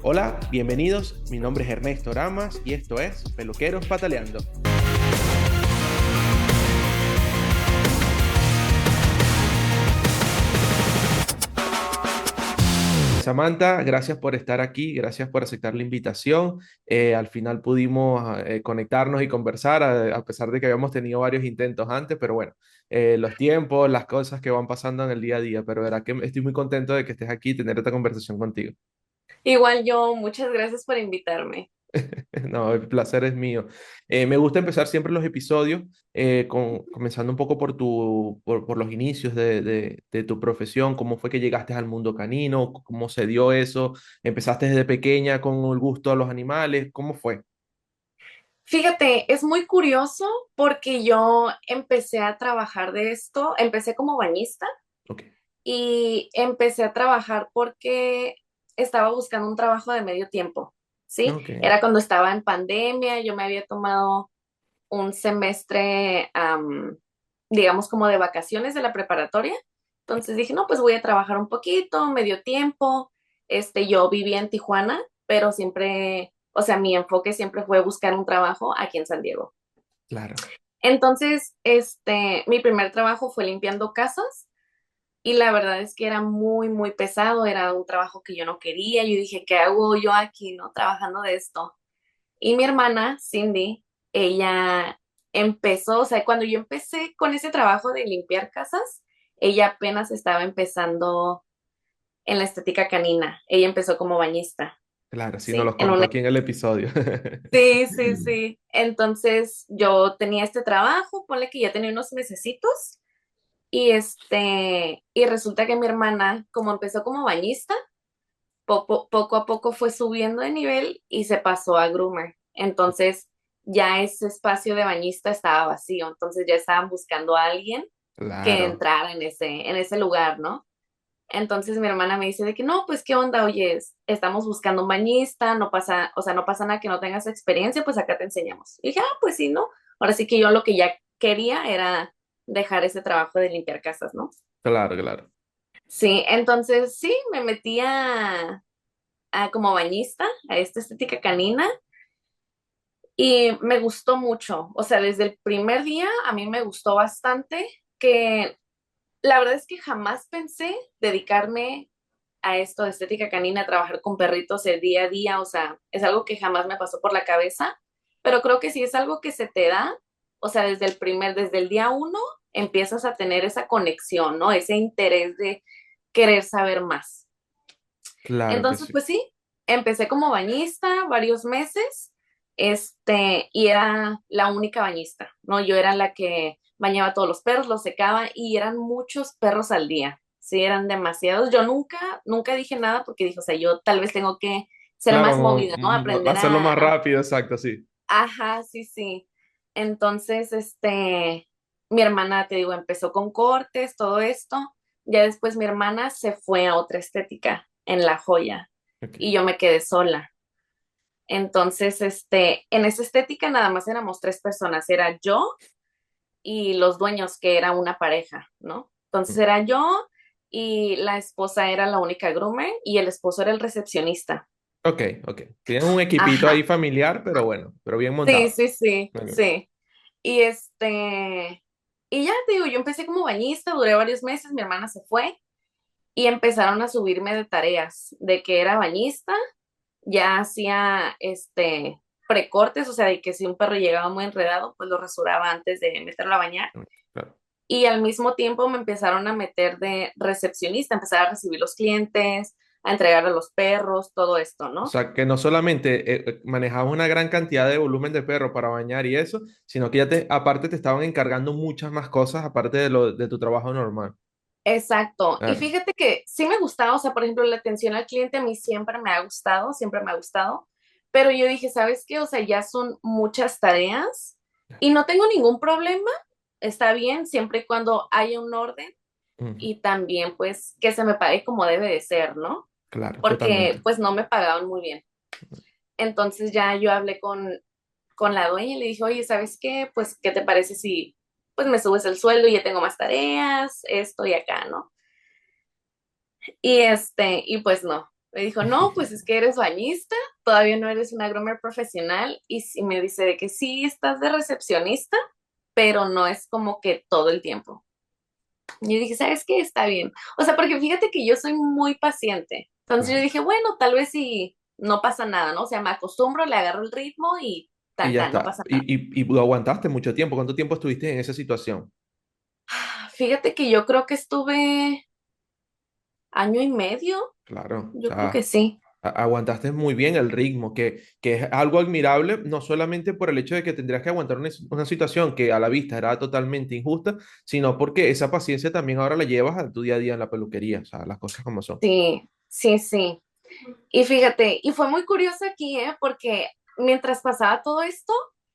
Hola, bienvenidos. Mi nombre es Ernesto Ramas y esto es Peluqueros Pataleando. Samantha, gracias por estar aquí, gracias por aceptar la invitación. Al final pudimos conectarnos y conversar, a pesar de que habíamos tenido varios intentos antes, pero bueno, los tiempos, las cosas que van pasando en el día a día, pero verá que estoy muy contento de que estés aquí y tener esta conversación contigo. Igual yo, muchas gracias por invitarme. No, el placer es mío. Me gusta empezar siempre los episodios comenzando un poco por los inicios de tu profesión, cómo fue que llegaste al mundo canino, cómo se dio eso, empezaste desde pequeña con el gusto a los animales, ¿cómo fue? Fíjate, es muy curioso porque yo empecé a trabajar de esto, empecé como bañista Ok, y empecé a trabajar porque estaba buscando un trabajo de medio tiempo, ¿sí? ok, Era cuando estaba en pandemia, yo me había tomado un semestre, digamos, como de vacaciones de la preparatoria. Entonces dije, no, pues voy a trabajar un poquito, medio tiempo. Yo vivía en Tijuana, pero siempre, o sea, mi enfoque siempre fue buscar un trabajo aquí en San Diego. claro, Entonces, mi primer trabajo fue limpiando casas y la verdad es que era muy, muy pesado, era un trabajo que yo no quería. Yo dije, ¿qué hago yo aquí, no? Trabajando de esto. Y mi hermana, Cindy, ella empezó, o sea, cuando yo empecé con ese trabajo de limpiar casas, ella apenas estaba empezando en la estética canina. Ella empezó como bañista, claro, sí nos ¿sí? los contó aquí en el episodio. Sí, sí, sí. Entonces yo tenía este trabajo, ponle que ya tenía unos mesecitos, y resulta que mi hermana, como empezó como bañista, poco a poco fue subiendo de nivel y se pasó a groomer. Entonces ya ese espacio de bañista estaba vacío, entonces ya estaban buscando a alguien que Claro, entrara en ese lugar, ¿no? Entonces mi hermana me dice de que no, pues qué onda, oye, estamos buscando un bañista, no pasa, o sea, no pasa nada que no tengas experiencia, pues acá te enseñamos. Y dije, ah, pues sí, ¿no? Ahora sí que yo lo que ya quería era dejar ese trabajo de limpiar casas, ¿no? claro, claro. Sí, entonces sí, me metí como bañista a esta estética canina y me gustó mucho. O sea, desde el primer día a mí me gustó bastante, que la verdad es que jamás pensé dedicarme a esto de estética canina, a trabajar con perritos el día a día. O sea, es algo que jamás me pasó por la cabeza, pero creo que sí es algo que se te da. O sea, desde el día uno empiezas a tener esa conexión, ¿no? Ese interés de querer saber más. Claro que Entonces, sí. pues sí, empecé como bañista varios meses, y era la única bañista, ¿no? Yo era la que bañaba a todos los perros, los secaba y eran muchos perros al día, sí, eran demasiados. Yo nunca dije nada porque dije, o sea, yo tal vez tengo que ser Claro, más movida, ¿no? Aprender hacerlo más rápido, exacto, sí. ajá, sí, sí. Entonces, mi hermana, te digo, empezó con cortes, todo esto. Ya después mi hermana se fue a otra estética en La Joya Ok, y yo me quedé sola. Entonces, en esa estética nada más éramos tres personas, era yo y los dueños, que era una pareja, ¿no? Entonces era yo y la esposa era la única groomer y el esposo era el recepcionista. ok, ok. Tienen un equipito ahí Ajá, familiar, pero bueno, pero bien sí, montado. sí, sí, Ok. sí. Y y ya te digo, yo empecé como bañista, duré varios meses, mi hermana se fue y empezaron a subirme de tareas, de que era bañista, ya hacía precortes, o sea, de que si un perro llegaba muy enredado, pues lo rasuraba antes de meterlo a bañar. Claro. Y al mismo tiempo me empezaron a meter de recepcionista, empezar a recibir los clientes, a entregar a los perros, todo esto, O ¿no? sea, que no solamente manejabas una gran cantidad de volumen de perro para bañar y eso, sino que aparte te estaban encargando muchas más cosas aparte de tu trabajo normal. Exacto. Y Claro, fíjate que sí me gustaba, o sea, por ejemplo, la atención al cliente a mí siempre me ha gustado, siempre me ha gustado, pero yo dije, ¿sabes qué? O sea, ya son muchas tareas y no tengo ningún problema, está bien, siempre y cuando haya un orden ujú, y también pues que se me pague como debe de ser, ¿no? claro, Porque totalmente. pues no me pagaban muy bien. Entonces ya yo hablé con la dueña y le dije, oye, ¿sabes qué? Pues, ¿qué te parece si pues me subes el sueldo y ya tengo más tareas, esto y acá, ¿no? Y pues no. Me dijo, no, pues es que eres bañista, todavía no eres una groomer profesional y me dice de que sí estás de recepcionista, pero no es como que todo el tiempo. Y yo dije, ¿sabes qué? Está bien. O sea, porque fíjate que yo soy muy paciente. Entonces yo Claro. dije, bueno, tal vez si no pasa nada, ¿no? O sea, me acostumbro, le agarro el ritmo y Y tan, ya tan, no está. pasa nada. Y lo aguantaste mucho tiempo. ¿Cuánto tiempo estuviste en esa situación? Fíjate que yo creo que estuve año y medio, Claro, o yo creo que sea, sí. aguantaste muy bien el ritmo, que es algo admirable, no solamente por el hecho de que tendrías que aguantar una situación que a la vista era totalmente injusta, sino porque esa paciencia también ahora la llevas a tu día a día en la peluquería, o sea, las cosas como son. Sí, sí, sí. Y fíjate, y fue muy curioso aquí, ¿eh? Porque mientras pasaba todo esto,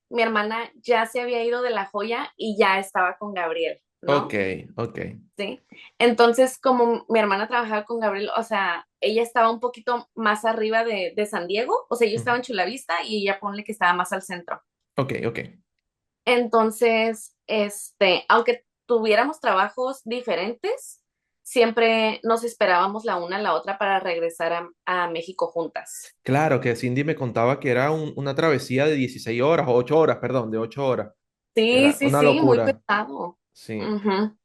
mi hermana ya se había ido de La Joya y ya estaba con Gabriel, Ok, ¿no? ok, Sí. Entonces, como mi hermana trabajaba con Gabriel, o sea, ella estaba un poquito más arriba de San Diego, o sea, yo ujú, estaba en Chulavista y ella ponle que estaba más al centro. ok, ok. Entonces, aunque tuviéramos trabajos diferentes, siempre nos esperábamos la una a la otra para regresar a México juntas. Claro que Cindy me contaba que era una travesía de 16 horas, o 8 horas, perdón, de 8 horas. Sí, Era sí, una sí, muy locura. pesado. Sí, Ujú.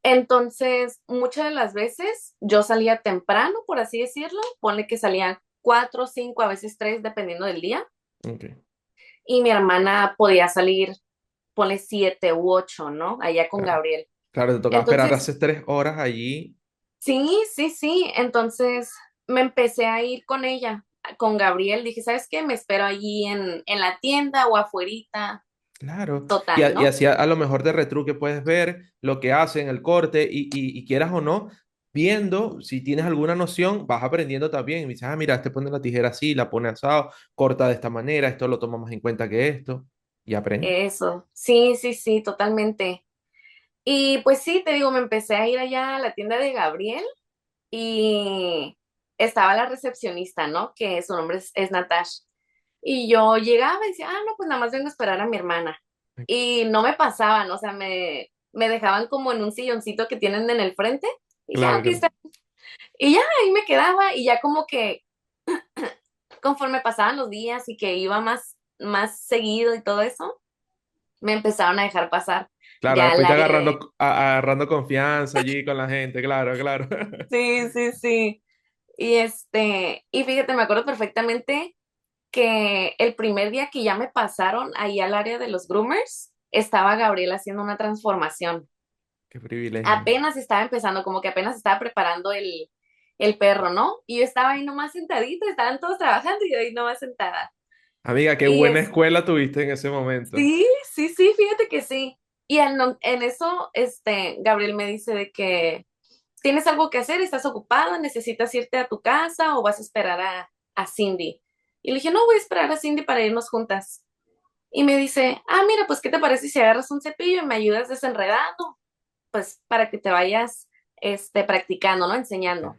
Entonces, muchas de las veces yo salía temprano, por así decirlo, ponle que salía 4, 5, a veces 3, dependiendo del día, ok. y mi hermana podía salir, ponle 7 u 8, ¿no? Allá con Claro, Gabriel. claro, te tocaba esperar Entonces, hace 3 horas allí. sí, sí, sí. Entonces me empecé a ir con ella, con Gabriel. Dije, ¿sabes qué? Me espero allí en la tienda o afuerita. Claro, Total, y ¿no? así a lo mejor de retruque puedes ver lo que hacen, el corte, y quieras o no, viendo, si tienes alguna noción, vas aprendiendo también. Y dices, ah, mira, este pone la tijera así, la pone asado, corta de esta manera, esto lo toma más en cuenta que esto, y aprendes. Eso. Sí, sí, sí, totalmente. Y pues sí, te digo, me empecé a ir allá a la tienda de Gabriel y estaba la recepcionista, ¿no? Que su nombre es Natash. Y yo llegaba y decía, ah, no, pues nada más vengo a esperar a mi hermana. Y no me pasaban, o sea, me dejaban como en un silloncito que tienen en el frente. Y dije, ah, Claro, ok, claro. está. Y ya ahí me quedaba y ya como que conforme pasaban los días y que iba más seguido y todo eso, me empezaron a dejar pasar Claro, ya al después ya área de... agarrando confianza allí con la gente, claro, claro. Sí, sí, sí. Y y fíjate, me acuerdo perfectamente que el primer día que ya me pasaron ahí al área de los groomers, estaba Gabriel haciendo una transformación. Qué privilegio. Apenas estaba empezando, como que apenas estaba preparando el perro, ¿no? Y yo estaba ahí nomás sentadita, estaban todos trabajando y yo ahí nomás sentada. Amiga, qué Y buena escuela tuviste en ese momento. sí, sí, sí, fíjate que sí. Y en eso, Gabriel me dice de que tienes algo que hacer, estás ocupado, necesitas irte a tu casa o vas a esperar a Cindy. Y le dije, no, voy a esperar a Cindy para irnos juntas. Y me dice, ah, mira, pues, ¿qué te parece si agarras un cepillo y me ayudas desenredando? Pues, para que te vayas, practicando, ¿no? Enseñando.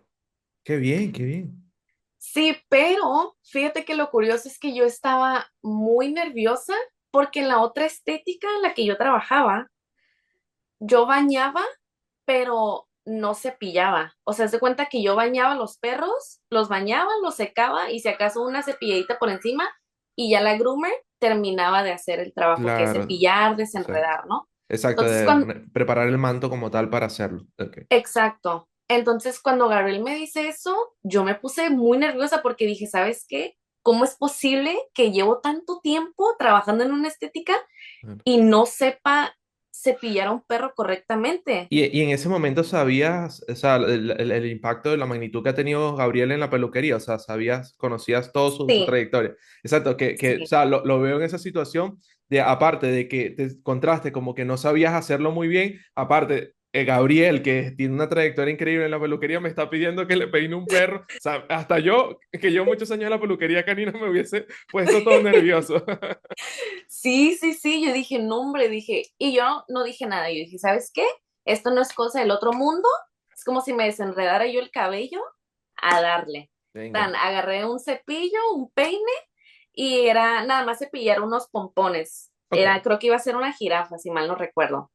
Qué bien, qué bien. Sí, pero fíjate que lo curioso es que yo estaba muy nerviosa porque en la otra estética en la que yo trabajaba, yo bañaba, pero no cepillaba. O sea, haz de cuenta que yo bañaba a los perros, los bañaba, los secaba y si acaso una cepilladita por encima y ya la groomer terminaba de hacer el trabajo que es Claro, cepillar, exacto. desenredar, ¿no? Exacto, Entonces, de preparar el manto como tal para hacerlo. Ok. exacto. Entonces, cuando Gabriel me dice eso, yo me puse muy nerviosa porque dije, ¿sabes qué? ¿Cómo es posible que llevo tanto tiempo trabajando en una estética y no sepa cepillar a un perro correctamente? Y en ese momento sabías, o sea, el impacto de la magnitud que ha tenido Gabriel en la peluquería, o sea, sabías, conocías todo su Sí, trayectoria. Exacto, o sí. sea, lo veo en esa situación de, aparte de que te encontraste como que no sabías hacerlo muy bien, aparte, Gabriel, que tiene una trayectoria increíble en la peluquería, me está pidiendo que le peine un perro. O sea, hasta yo, que llevo muchos años en la peluquería canina, me hubiese puesto todo nervioso. Sí, sí, sí, yo dije, no, hombre, dije, y yo no dije nada, yo dije, ¿sabes qué? Esto no es cosa del otro mundo, es como si me desenredara yo el cabello a darle. Venga, Tan, agarré un cepillo, un peine, y era nada más cepillar unos pompones. ok. Creo que iba a ser una jirafa, si mal no recuerdo.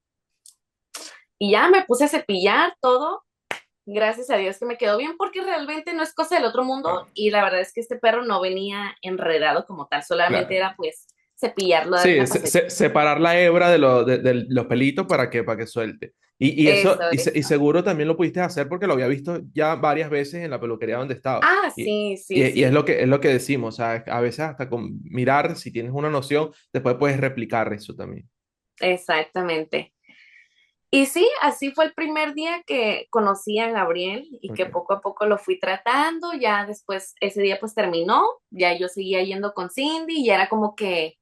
Y ya me puse a cepillar todo, gracias a Dios que me quedó bien porque realmente no es cosa del otro mundo Claro. y la verdad es que este perro no venía enredado como tal, solamente Claro. era pues cepillarlo, darle Sí, una pasada. separar la hebra de los pelitos para que suelte. Y eso, Eso, y eso. seguro también lo pudiste hacer porque lo había visto ya varias veces en la peluquería donde estaba. Ah, sí, sí, Y sí, es lo que decimos, o sea, a veces hasta con mirar, si tienes una noción, después puedes replicar eso también. exactamente. Y sí, así fue el primer día que conocí a Gabriel y que Ok. poco a poco lo fui tratando, ya después ese día pues terminó, ya yo seguía yendo con Cindy y ya era como que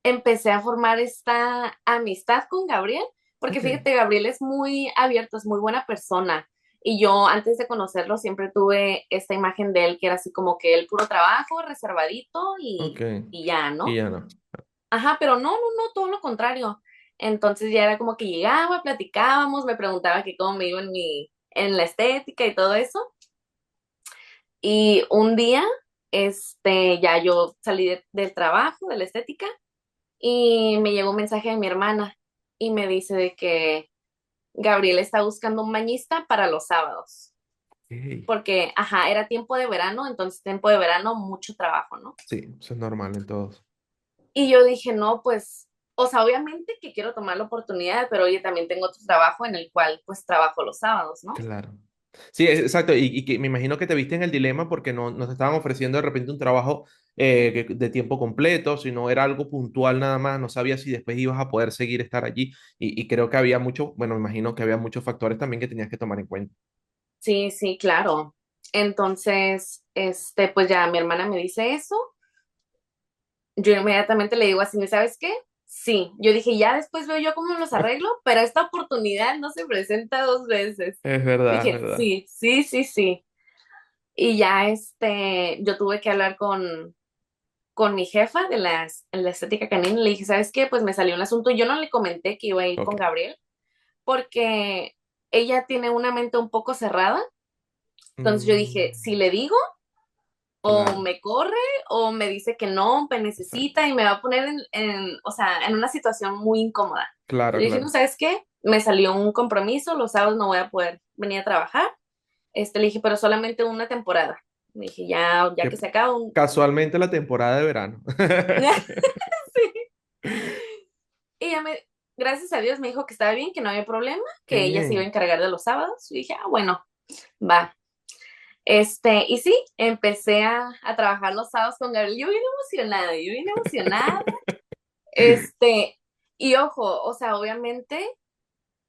empecé a formar esta amistad con Gabriel, porque Ok. fíjate, Gabriel es muy abierto, es muy buena persona. Y yo antes de conocerlo siempre tuve esta imagen de él que era así como que el puro trabajo, reservadito Ok. y ya, Y ¿no? ya no. Ajá, pero no, todo lo contrario. Entonces ya era como que llegaba, platicábamos, me preguntaba que cómo me iba en la estética y todo eso. Y un día, ya yo salí del trabajo, de la estética, y me llegó un mensaje de mi hermana y me dice de que Gabriel está buscando un bañista para los sábados, Ok. porque, ajá, era tiempo de verano, entonces tiempo de verano, mucho trabajo, ¿no? Sí, eso es normal en todos. Y yo dije, no, pues, o sea, obviamente que quiero tomar la oportunidad, pero oye, también tengo otro trabajo en el cual, pues, trabajo los sábados, ¿no? Claro. Sí, exacto. Y que me imagino que te viste en el dilema porque no te estaban ofreciendo de repente un trabajo de tiempo completo, sino era algo puntual nada más. No sabías si después ibas a poder seguir estar allí. Y creo que había mucho, bueno, me imagino que había muchos factores también que tenías que tomar en cuenta. Sí, sí, claro. Entonces, pues ya mi hermana me dice eso. Yo inmediatamente le digo así, ¿sabes qué? Sí, yo dije, ya después veo yo cómo los arreglo, pero esta oportunidad no se presenta dos veces. Es verdad, es Dije, verdad. sí, sí, sí, sí. Y ya yo tuve que hablar con mi jefa en la estética canina. Le dije, ¿sabes qué? Pues me salió un asunto. Yo no le comenté que iba a ir Ok. con Gabriel porque ella tiene una mente un poco cerrada. Entonces yo dije, Mm, si le digo, o claro, me corre o me dice que no, me exacto. necesita y me va a poner o sea, en una situación muy incómoda. Claro, Le dije, no, claro. ¿sabes qué? Me salió un compromiso, los sábados no voy a poder venir a trabajar. Le dije, pero solamente una temporada. Le dije, ya que Que se acaba un... casualmente la temporada de verano. Sí. Y gracias a Dios me dijo que estaba bien, que no había problema, Qué que ella se iba a bien. encargar de los sábados. Y dije, bueno, va. Y sí, empecé a trabajar los sábados con Gabriel. Yo bien emocionada. Este, y ojo, o sea, obviamente,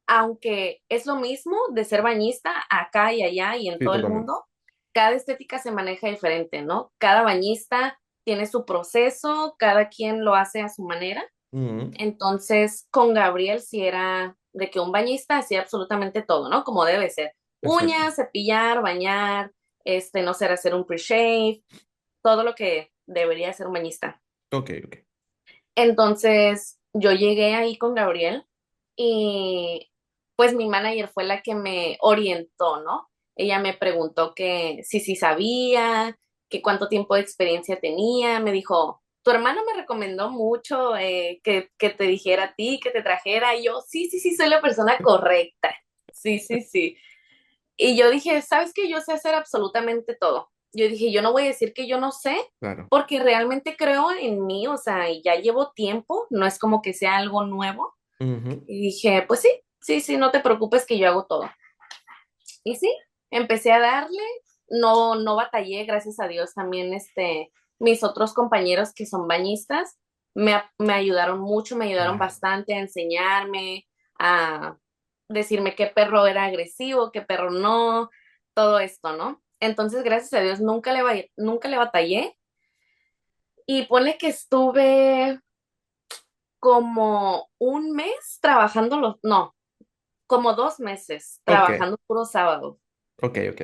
aunque es lo mismo de ser bañista acá y allá y en Sí, todo el totalmente. mundo, cada estética se maneja diferente, ¿no? Cada bañista tiene su proceso, cada quien lo hace a su manera. Mm, Entonces, con Gabriel sí era de que un bañista hacía absolutamente todo, ¿no? Como debe ser. exacto. Uñas, cepillar, bañar, no sé, hacer un pre-shave, todo lo que debería hacer un bañista. Ok, ok. Entonces, yo llegué ahí con Gabriel y pues mi manager fue la que me orientó, ¿no? Ella me preguntó que si sabía, que cuánto tiempo de experiencia tenía, me dijo, tu hermano me recomendó mucho que te dijera a ti, que te trajera, y yo, sí, soy la persona correcta, sí, sí, sí. Y yo dije, ¿sabes qué? Yo sé hacer absolutamente todo. Yo dije, yo no voy a decir que yo no sé, Claro. porque realmente creo en mí, o sea, y ya llevo tiempo, no es como que sea algo nuevo. Ujú. Y dije, pues sí, no te preocupes que yo hago todo. Y sí, empecé a darle, no batallé, gracias a Dios, también mis otros compañeros que son bañistas me ayudaron mucho, me ayudaron Claro. bastante a enseñarme, a decirme qué perro era agresivo, qué perro no, todo esto, ¿no? Entonces, gracias a Dios, nunca le batallé y ponle que estuve como un mes trabajando no, como 2 meses Ok, trabajando puro sábado. ok, ok.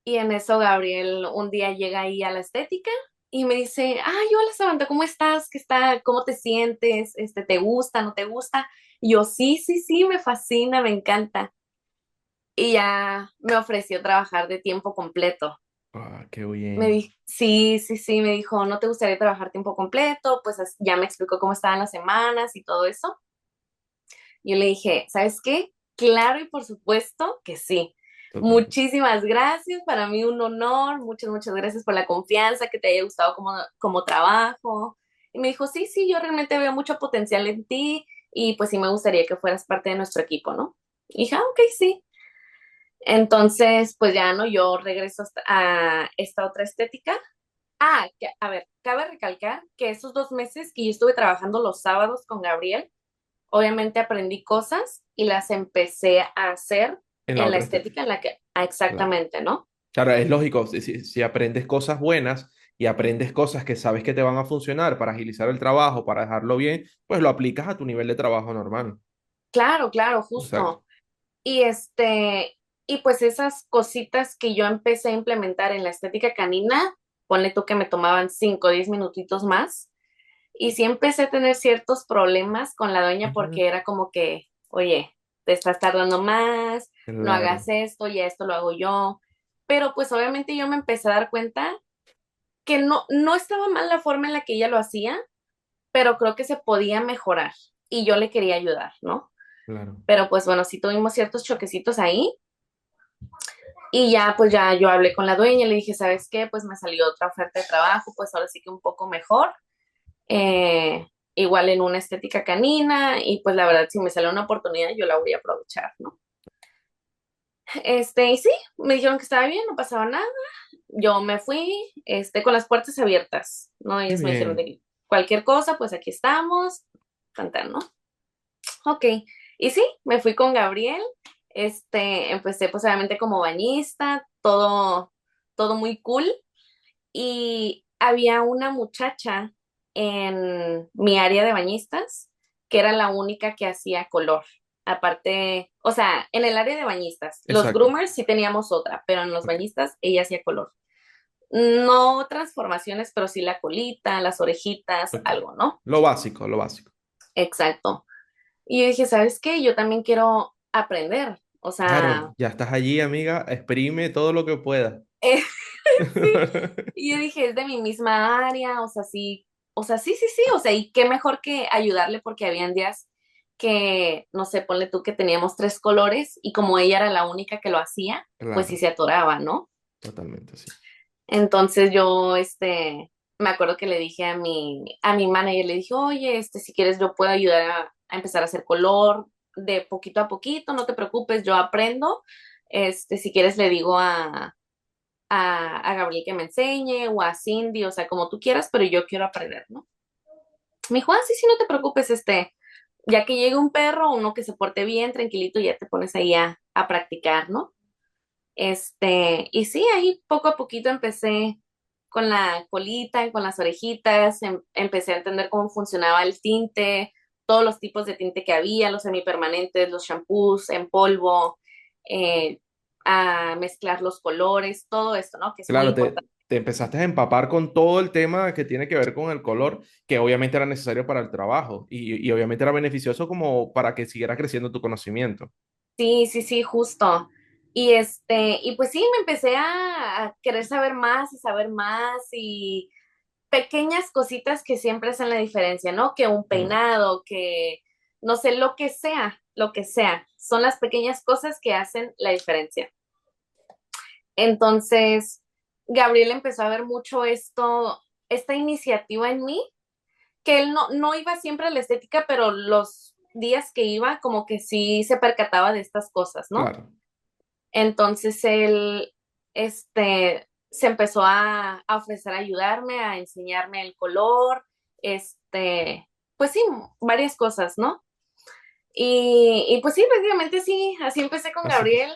Y en eso Gabriel un día llega ahí a la estética y me dice, ay, hola Samantha, ¿cómo estás? ¿Cómo te sientes? ¿Te gusta, no te gusta? Y yo, sí, me fascina, me encanta. Y ya me ofreció trabajar de tiempo completo. Ah, qué bien. Sí, me dijo, ¿no te gustaría trabajar tiempo completo? Pues ya me explicó cómo estaban las semanas y todo eso. Yo le dije, ¿sabes qué? Claro y por supuesto que sí. Totalmente. Muchísimas gracias, para mí un honor, muchas gracias por la confianza, que te haya gustado como trabajo. Y me dijo, sí, sí, yo realmente veo mucho potencial en ti y pues sí me gustaría que fueras parte de nuestro equipo, ¿no? Y dije, ok, sí. Entonces, pues ya no, yo regreso a esta otra estética. A ver, cabe recalcar que esos 2 meses que yo estuve trabajando los sábados con Gabriel, obviamente aprendí cosas y las empecé a hacer En la en la otra estética estética. en la que, Claro. exactamente, ¿no? Claro, es lógico, si aprendes cosas buenas y aprendes cosas que sabes que te van a funcionar para agilizar el trabajo, para dejarlo bien, pues lo aplicas a tu nivel de trabajo normal. Claro, claro, Exacto. justo. Y y pues esas cositas que yo empecé a implementar en la estética canina, ponle tú que me tomaban 5 o 10 minutitos más. Y sí empecé a tener ciertos problemas con la dueña Ujú. porque era como que, oye, te estás tardando más, no Claro, hagas esto, ya esto lo hago yo. Pero pues obviamente yo me empecé a dar cuenta que no estaba mal la forma en la que ella lo hacía, pero creo que se podía mejorar y yo le quería ayudar, ¿no? claro. Pero pues bueno, sí tuvimos ciertos choquecitos ahí y ya pues ya yo hablé con la dueña, le dije, ¿sabes qué? Pues me salió otra oferta de trabajo, pues ahora sí que un poco mejor, igual en una estética canina y pues la verdad si me sale una oportunidad yo la voy a aprovechar, ¿no? Y sí, me dijeron que estaba bien, no pasaba nada, yo me fui, con las puertas abiertas, ¿no? Qué Ellos me dijeron de bien. que cualquier cosa, pues aquí estamos, cantar, ¿no? Ok, y sí, me fui con Gabriel, empecé pues obviamente como bañista, todo muy cool, y había una muchacha en mi área de bañistas que era la única que hacía color. Aparte, o sea, en el área de bañistas, los Exacto. groomers sí teníamos otra, pero en los Ok, bañistas ella hacía color. No transformaciones, pero sí la colita, las orejitas, ok. algo, ¿no? Lo básico, lo básico. Exacto. Y yo dije, ¿sabes qué? Yo también quiero aprender. O Claro, sea, ya estás allí, amiga. Exprime todo lo que puedas. eh, sí. Y yo dije, es de mi misma área, o sea, sí, sí, sí, o sea, y qué mejor que ayudarle porque habían días que, no sé, ponle tú que teníamos 3 colores y como ella era la única que lo hacía, pues sí Claro, se atoraba, ¿no? totalmente, sí. Entonces yo, me acuerdo que le dije a mi manager, le dije, oye, si quieres yo puedo ayudar a empezar a hacer color de poquito a poquito, no te preocupes, yo aprendo. Si quieres le digo a Gabriel que me enseñe o a Cindy, o sea, como tú quieras, pero yo quiero aprender, ¿no? Me dijo, sí, sí, no te preocupes, ya que llegue un perro, uno que se porte bien, tranquilito, ya te pones ahí a practicar, ¿no? Y sí, ahí poco a poquito empecé con la colita, con las orejitas, empecé a entender cómo funcionaba el tinte, todos los tipos de tinte que había, los semipermanentes, los shampoos en polvo, eh, a mezclar los colores, todo esto, ¿no? Que es muy Claro, importante. te empezaste a empapar con todo el tema que tiene que ver con el color, que obviamente era necesario para el trabajo y obviamente era beneficioso como para que siguiera creciendo tu conocimiento. Sí, sí, sí, justo. Y pues sí, me empecé a querer saber más y pequeñas cositas que siempre hacen la diferencia, ¿no? Que un Claro. peinado, que no sé, lo que sea, son las pequeñas cosas que hacen la diferencia. Entonces, Gabriel empezó a ver mucho esta iniciativa en mí, que él no iba siempre a la estética, pero los días que iba, como que sí se percataba de estas cosas, ¿no? Claro. Entonces él, se empezó a ofrecer a ayudarme, a enseñarme el color, pues sí, varias cosas, ¿no? Y pues sí, prácticamente sí, así empecé con Así, Gabriel,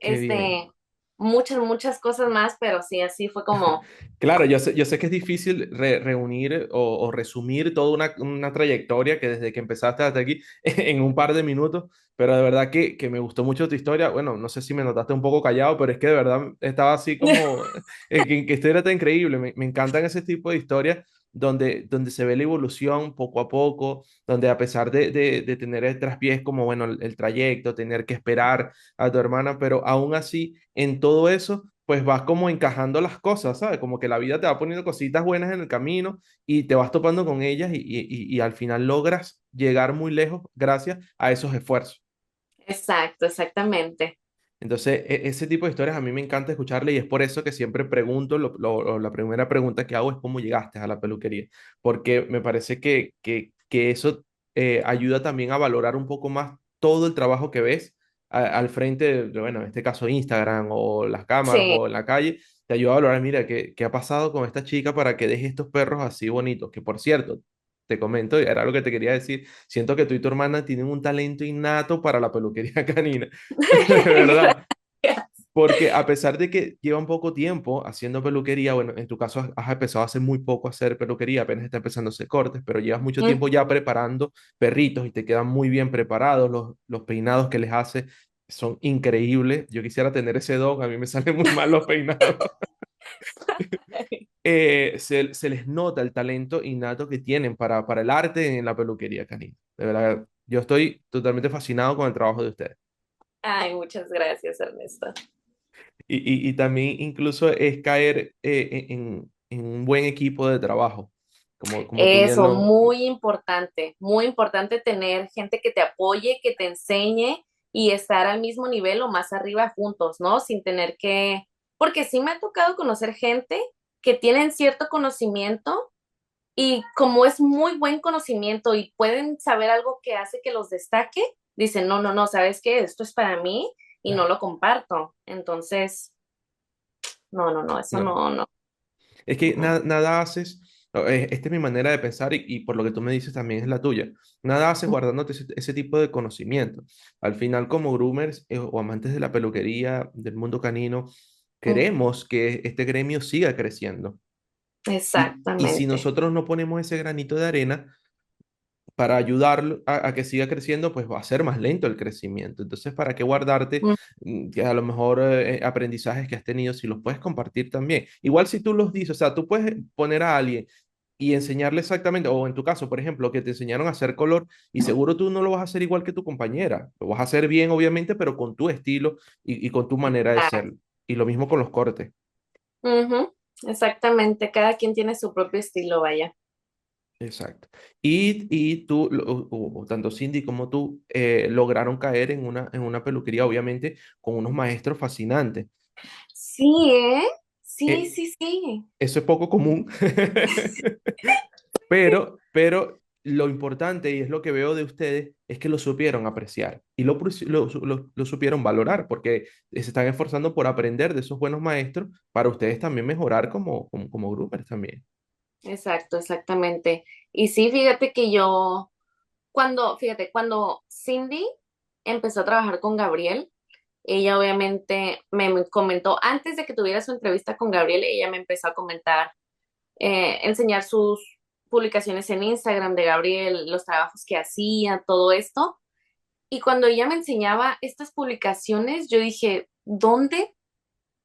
qué bien. este, muchas cosas más, pero sí, así fue como, Claro, yo sé que es difícil reunir o resumir toda una trayectoria que desde que empezaste hasta aquí en un par de minutos, pero de verdad que me gustó mucho tu historia. Bueno, no sé si me notaste un poco callado, pero es que de verdad estaba así como, que historia tan increíble. Me encantan ese tipo de historias donde se ve la evolución poco a poco, donde a pesar de tener el traspiés como, bueno, el trayecto, tener que esperar a tu hermana, pero aún así, en todo eso pues vas como encajando las cosas, ¿sabes? Como que la vida te va poniendo cositas buenas en el camino y te vas topando con ellas y al final logras llegar muy lejos gracias a esos esfuerzos. Exacto, exactamente. Entonces, ese tipo de historias a mí me encanta escucharle y es por eso que siempre pregunto, la primera pregunta que hago es cómo llegaste a la peluquería, porque me parece que eso ayuda también a valorar un poco más todo el trabajo que ves al frente bueno, en este caso Instagram o las cámaras Sí. o en la calle, te ayuda a valorar, mira, ¿qué ha pasado con esta chica para que deje estos perros así bonitos? Que por cierto, te comento, y era lo que te quería decir, siento que tú y tu hermana tienen un talento innato para la peluquería canina. De verdad. Gracias. Porque a pesar de que llevan poco tiempo haciendo peluquería, bueno, en tu caso has empezado hace muy poco a hacer peluquería, apenas está empezando a hacer cortes, pero llevas mucho tiempo Mm. ya preparando perritos y te quedan muy bien preparados. Los peinados que les hace son increíbles. Yo quisiera tener ese don, a mí me salen muy mal los peinados. Se les nota el talento innato que tienen para el arte en la peluquería canina. De verdad, yo estoy totalmente fascinado con el trabajo de ustedes. Ay, muchas gracias, Ernesto. Y también incluso es caer en un buen equipo de trabajo, como tú bien Eso, lo... muy importante tener gente que te apoye, que te enseñe y estar al mismo nivel o más arriba juntos, ¿no? Sin tener que, porque sí me ha tocado conocer gente que tienen cierto conocimiento y como es muy buen conocimiento y pueden saber algo que hace que los destaque, dicen, no, no, no, ¿sabes qué? Esto es para mí y no Claro, lo comparto. Entonces, no, no, no, eso no. no, no. Es que Mm, nada haces, esta es mi manera de pensar y por lo que tú me dices también es la tuya. Nada haces mm, guardándote ese tipo de conocimiento. Al final, como groomers o amantes de la peluquería, del mundo canino, mm. queremos que este gremio siga creciendo. Y si Exactamente. nosotros no ponemos ese granito de arena, para ayudarlo a que siga creciendo, pues va a ser más lento el crecimiento. Entonces, ¿para qué guardarte Mm. que a lo mejor aprendizajes que has tenido si los puedes compartir también? Igual si tú los dices, o sea, tú puedes poner a alguien y enseñarle exactamente, o en tu caso, por ejemplo, que te enseñaron a hacer color y seguro tú no lo vas a hacer igual que tu compañera. Lo vas a hacer bien, obviamente, pero con tu estilo y con tu manera de Ah, ser. Y lo mismo con los cortes. ujú, exactamente, cada quien tiene su propio estilo, vaya. Exacto. Y tú, o tanto Cindy como tú, lograron caer en una peluquería, obviamente, con unos maestros fascinantes. Sí, ¿eh? Sí, Eh, sí, sí. eso es poco común, pero lo importante, y es lo que veo de ustedes, es que lo supieron apreciar y lo supieron valorar, porque se están esforzando por aprender de esos buenos maestros para ustedes también mejorar como groomers también. Exacto, exactamente. Y sí, fíjate que yo, fíjate, cuando Cindy empezó a trabajar con Gabriel, ella obviamente me comentó, antes de que tuviera su entrevista con Gabriel, ella me empezó a comentar, enseñar sus publicaciones en Instagram de Gabriel, los trabajos que hacía, todo esto. Y cuando ella me enseñaba estas publicaciones, yo dije, ¿dónde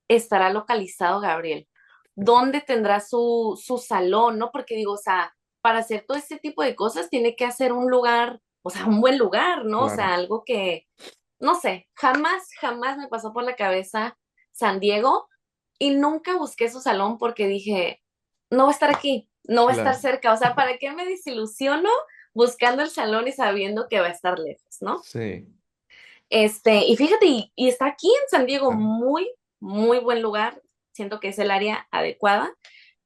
estará localizado Gabriel? ¿Dónde tendrá su salón? ¿No? Porque digo, o sea, para hacer todo este tipo de cosas tiene que hacer un lugar, o sea, un buen lugar, ¿no? O sea, Claro, algo que, no sé, jamás, jamás me pasó por la cabeza San Diego y nunca busqué su salón porque dije, no va a estar aquí, no va a estar claro, cerca. O sea, ¿para qué me desilusiono buscando el salón y sabiendo que va a estar lejos, ¿no? sí, Y fíjate, y está aquí en San Diego, claro. muy, muy buen lugar. Siento que es el área adecuada,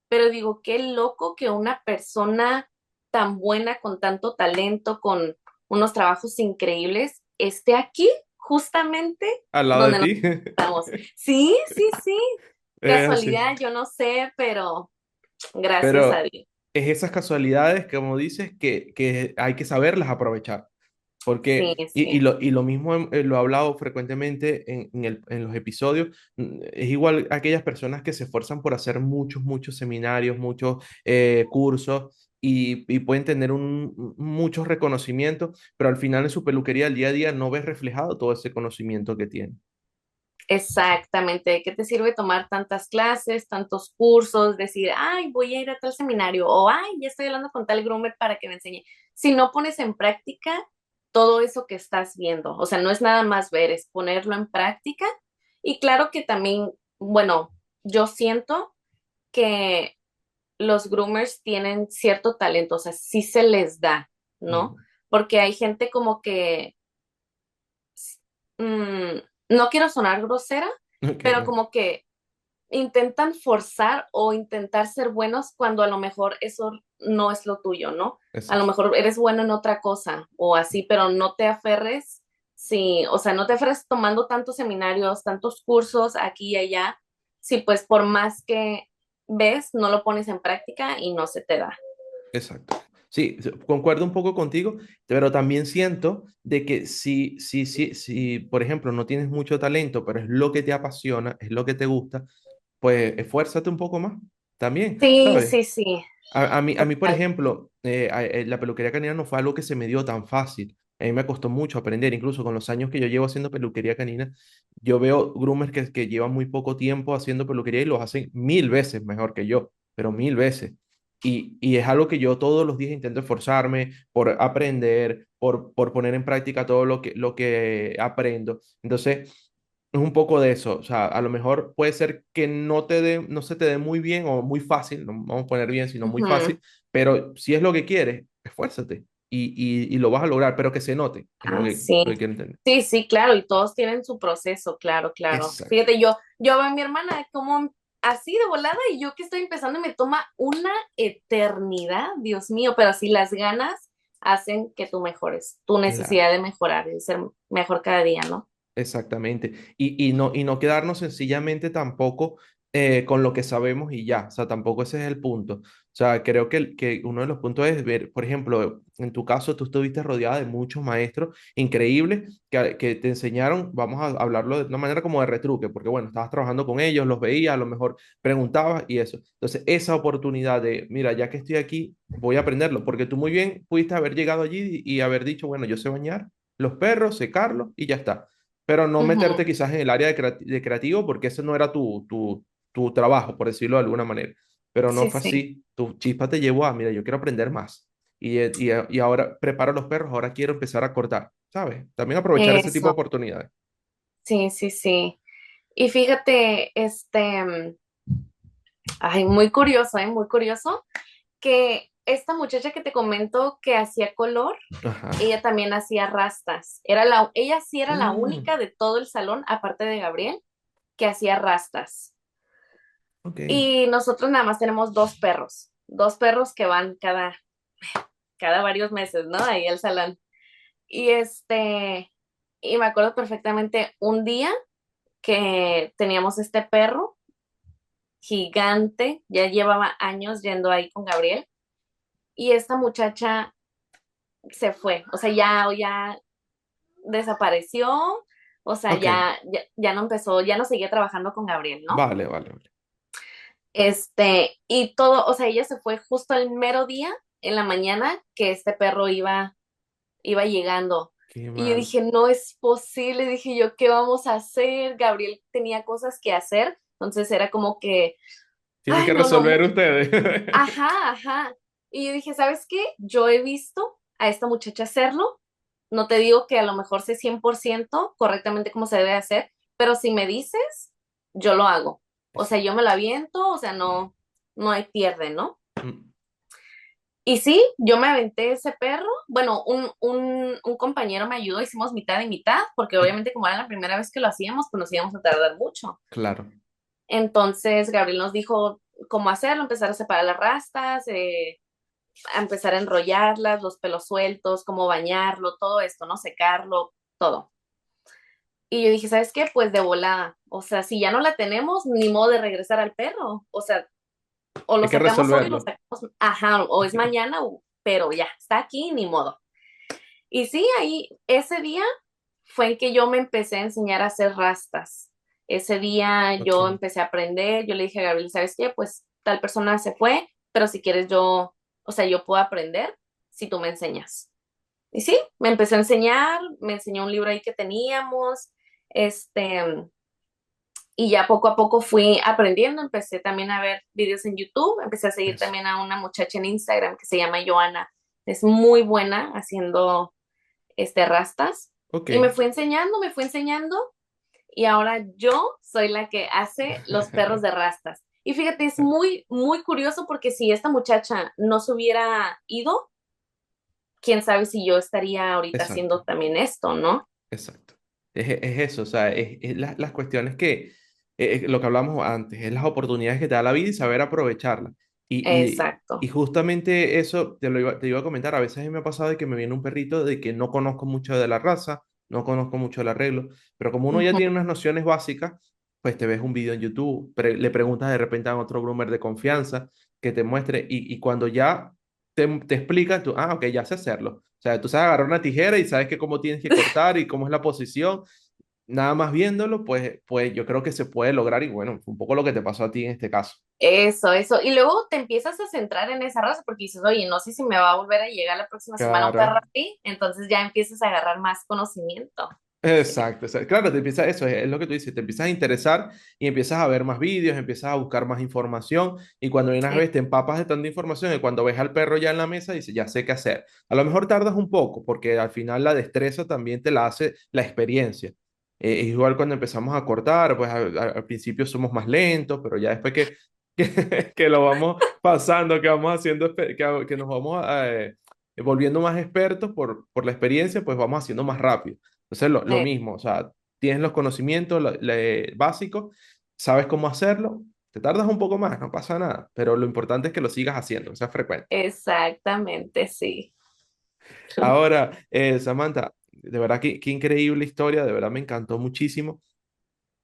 pero digo, qué loco que una persona tan buena, con tanto talento, con unos trabajos increíbles, esté aquí, justamente Al lado de donde nos ti. estamos. Sí, sí, sí. Es así. Casualidad, yo no sé, pero gracias a Pero Dios. es esas casualidades, como dices, que hay que saberlas aprovechar. Sí, Porque, sí, y lo mismo lo he hablado frecuentemente en los episodios, es igual aquellas personas que se esfuerzan por hacer muchos seminarios, muchos cursos y pueden tener muchos reconocimientos, pero al final en su peluquería al día a día no ves reflejado todo ese conocimiento que tienen. exactamente. ¿De qué te sirve tomar tantas clases, tantos cursos, decir, ay, voy a ir a tal seminario o ay, ya estoy hablando con tal groomer para que me enseñe? Si no pones en práctica todo eso que estás viendo, o sea, no es nada más ver, es ponerlo en práctica. Y claro que también, bueno, yo siento que los groomers tienen cierto talento, o sea, sí se les da, ¿no? Ujú. Porque hay gente como que mm, no quiero sonar grosera, Ok, pero como que intentan forzar o intentar ser buenos cuando a lo mejor eso no es lo tuyo, ¿no? A lo exacto, mejor eres bueno en otra cosa o así, pero no te aferres, sí, o sea, no te aferres tomando tantos seminarios, tantos cursos aquí y allá, sí, pues por más que ves, no lo pones en práctica y no se te da. exacto. Sí, concuerdo un poco contigo, pero también siento de que si, por ejemplo, no tienes mucho talento, pero es lo que te apasiona, es lo que te gusta, pues esfuérzate un poco más también, Sí, ¿sabes? sí, sí, A mí, por total. ejemplo, la peluquería canina no fue algo que se me dio tan fácil. A mí me costó mucho aprender, incluso con los años que yo llevo haciendo peluquería canina, yo veo groomers que llevan muy poco tiempo haciendo peluquería y los hacen 1000 veces mejor que yo, pero 1000 veces. Y es algo que yo todos los días intento esforzarme por aprender, por poner en práctica todo lo que aprendo. Entonces, es un poco de eso. O sea, a lo mejor puede ser que no se te dé muy bien o muy fácil, no vamos a poner bien, sino muy Ujú. fácil, pero si es lo que quieres, esfuérzate y lo vas a lograr, pero que se note, es lo Ah, que, sí. lo que quiero entender. Sí, sí, claro, y todos tienen su proceso, claro, claro. Exacto. Fíjate, yo veo a mi hermana como así de volada y yo que estoy empezando y me toma una eternidad, Dios mío, pero así las ganas hacen que tú mejores, tu Claro. necesidad de mejorar y ser mejor cada día, ¿no? Exactamente. Y no quedarnos sencillamente tampoco con lo que sabemos y ya. O sea, tampoco ese es el punto. O sea, creo que uno de los puntos es ver, por ejemplo, en tu caso, tú estuviste rodeada de muchos maestros increíbles que te enseñaron, vamos a hablarlo de una manera como de retruque, porque bueno, estabas trabajando con ellos, los veías, a lo mejor preguntabas y eso. Entonces, esa oportunidad de, mira, ya que estoy aquí, voy a aprenderlo, porque tú muy bien pudiste haber llegado allí y haber dicho, bueno, yo sé bañar los perros, secarlos y ya está, pero no Ujú. meterte quizás en el área de creativo porque ese no era tu trabajo, por decirlo de alguna manera. Pero no Sí, fue sí, así. Tu chispa te llevó a, mira, yo quiero aprender más. Y ahora preparo los perros, ahora quiero empezar a cortar, ¿sabes? También aprovechar ese tipo de eso, oportunidades. sí, sí, sí. Y fíjate, ay, muy curioso, muy curioso que esta muchacha que te comento que hacía color, Ajá. ella también hacía rastas. Ella sí era la Mm, única de todo el salón, aparte de Gabriel, que hacía rastas. ok. Y nosotros nada más tenemos dos perros que van cada varios meses, ¿no? Ahí al salón. Y y me acuerdo perfectamente un día que teníamos este perro gigante, ya llevaba años yendo ahí con Gabriel, y esta muchacha se fue, o sea, ya desapareció, o sea, Ok. ya no empezó, ya no seguía trabajando con Gabriel, ¿no? Vale, vale, vale. Y todo, o sea, ella se fue justo el mero día, en la mañana, que este perro iba llegando. Qué Y yo mal. dije, no es posible, dije yo, ¿qué vamos a hacer? Gabriel tenía cosas que hacer, entonces era como que, Tienen ay, que no, no, resolver ustedes. ajá, ajá. Y yo dije, ¿sabes qué? Yo he visto a esta muchacha hacerlo. No te digo que a lo mejor sé 100% correctamente cómo se debe hacer, pero si me dices, yo lo hago. O sea, yo me lo aviento, o sea, no, no hay pierde, ¿no? Mm, Y sí, yo me aventé ese perro. Bueno, un compañero me ayudó, hicimos mitad y mitad, porque ok, obviamente como era la primera vez que lo hacíamos, pues nos íbamos a tardar mucho. claro. Entonces, Gabriel nos dijo cómo hacerlo, empezar a separar las rastas, a empezar a enrollarlas, los pelos sueltos, cómo bañarlo, todo esto, ¿no? Secarlo, todo. Y yo dije, ¿sabes qué? Pues de volada. O sea, si ya no la tenemos, ni modo de regresar al perro. O sea, o lo Hay que sacamos hoy, o lo resolverlo. sacamos, ajá, o es mañana, pero ya, está aquí, ni modo. Y sí, ahí, ese día fue en que yo me empecé a enseñar a hacer rastas. Ese día Ok. yo empecé a aprender, yo le dije a Gabriel, ¿sabes qué? Pues tal persona se fue, pero si quieres yo, o sea, yo puedo aprender si tú me enseñas. Y sí, me empezó a enseñar, me enseñó un libro ahí que teníamos, este, y ya poco a poco fui aprendiendo, empecé también a ver videos en YouTube, empecé a seguir Eso. también a una muchacha en Instagram que se llama Joana, es muy buena haciendo rastas, Ok. y me fui enseñando, y ahora yo soy la que hace los perros de rastas. Y fíjate, es muy, muy curioso porque si esta muchacha no se hubiera ido, quién sabe si yo estaría ahorita Exacto, haciendo también esto, ¿no? exacto. Es eso, o sea, es las cuestiones que, lo que hablamos antes, es las oportunidades que te da la vida y saber aprovecharlas. Y Exacto. justamente eso te iba a comentar, a veces a mí me ha pasado de que me viene un perrito de que no conozco mucho de la raza, no conozco mucho el arreglo, pero como uno ya Ujú. tiene unas nociones básicas, pues te ves un video en YouTube, le preguntas de repente a otro groomer de confianza que te muestre y cuando ya te explica, tú, ok, ya sé hacerlo. O sea, tú sabes agarrar una tijera y sabes que cómo tienes que cortar y cómo es la posición. Nada más viéndolo, pues yo creo que se puede lograr y bueno, fue un poco lo que te pasó a ti en este caso. Eso. Y luego te empiezas a centrar en esa raza porque dices, oye, no sé si me va a volver a llegar la próxima semana un perro Claro. así, entonces ya empiezas a agarrar más conocimiento. Sí, Exacto, claro, te empieza eso, es lo que tú dices, te empiezas a interesar y empiezas a ver más vídeos, empiezas a buscar más información y cuando vienes a ver te empapas de tanta información y cuando ves al perro ya en la mesa dices, ya sé qué hacer. A lo mejor tardas un poco porque al final la destreza también te la hace la experiencia. Es igual cuando empezamos a cortar, pues al principio somos más lentos, pero ya después que lo vamos pasando, que vamos haciendo, que nos vamos volviendo más expertos por la experiencia, pues vamos haciendo más rápido. Entonces, lo eh, mismo, o sea, tienes los conocimientos básicos, sabes cómo hacerlo, te tardas un poco más, no pasa nada, pero lo importante es que lo sigas haciendo, o sea, frecuente. exactamente, sí. Ahora, Samantha, de verdad que increíble historia, de verdad me encantó muchísimo,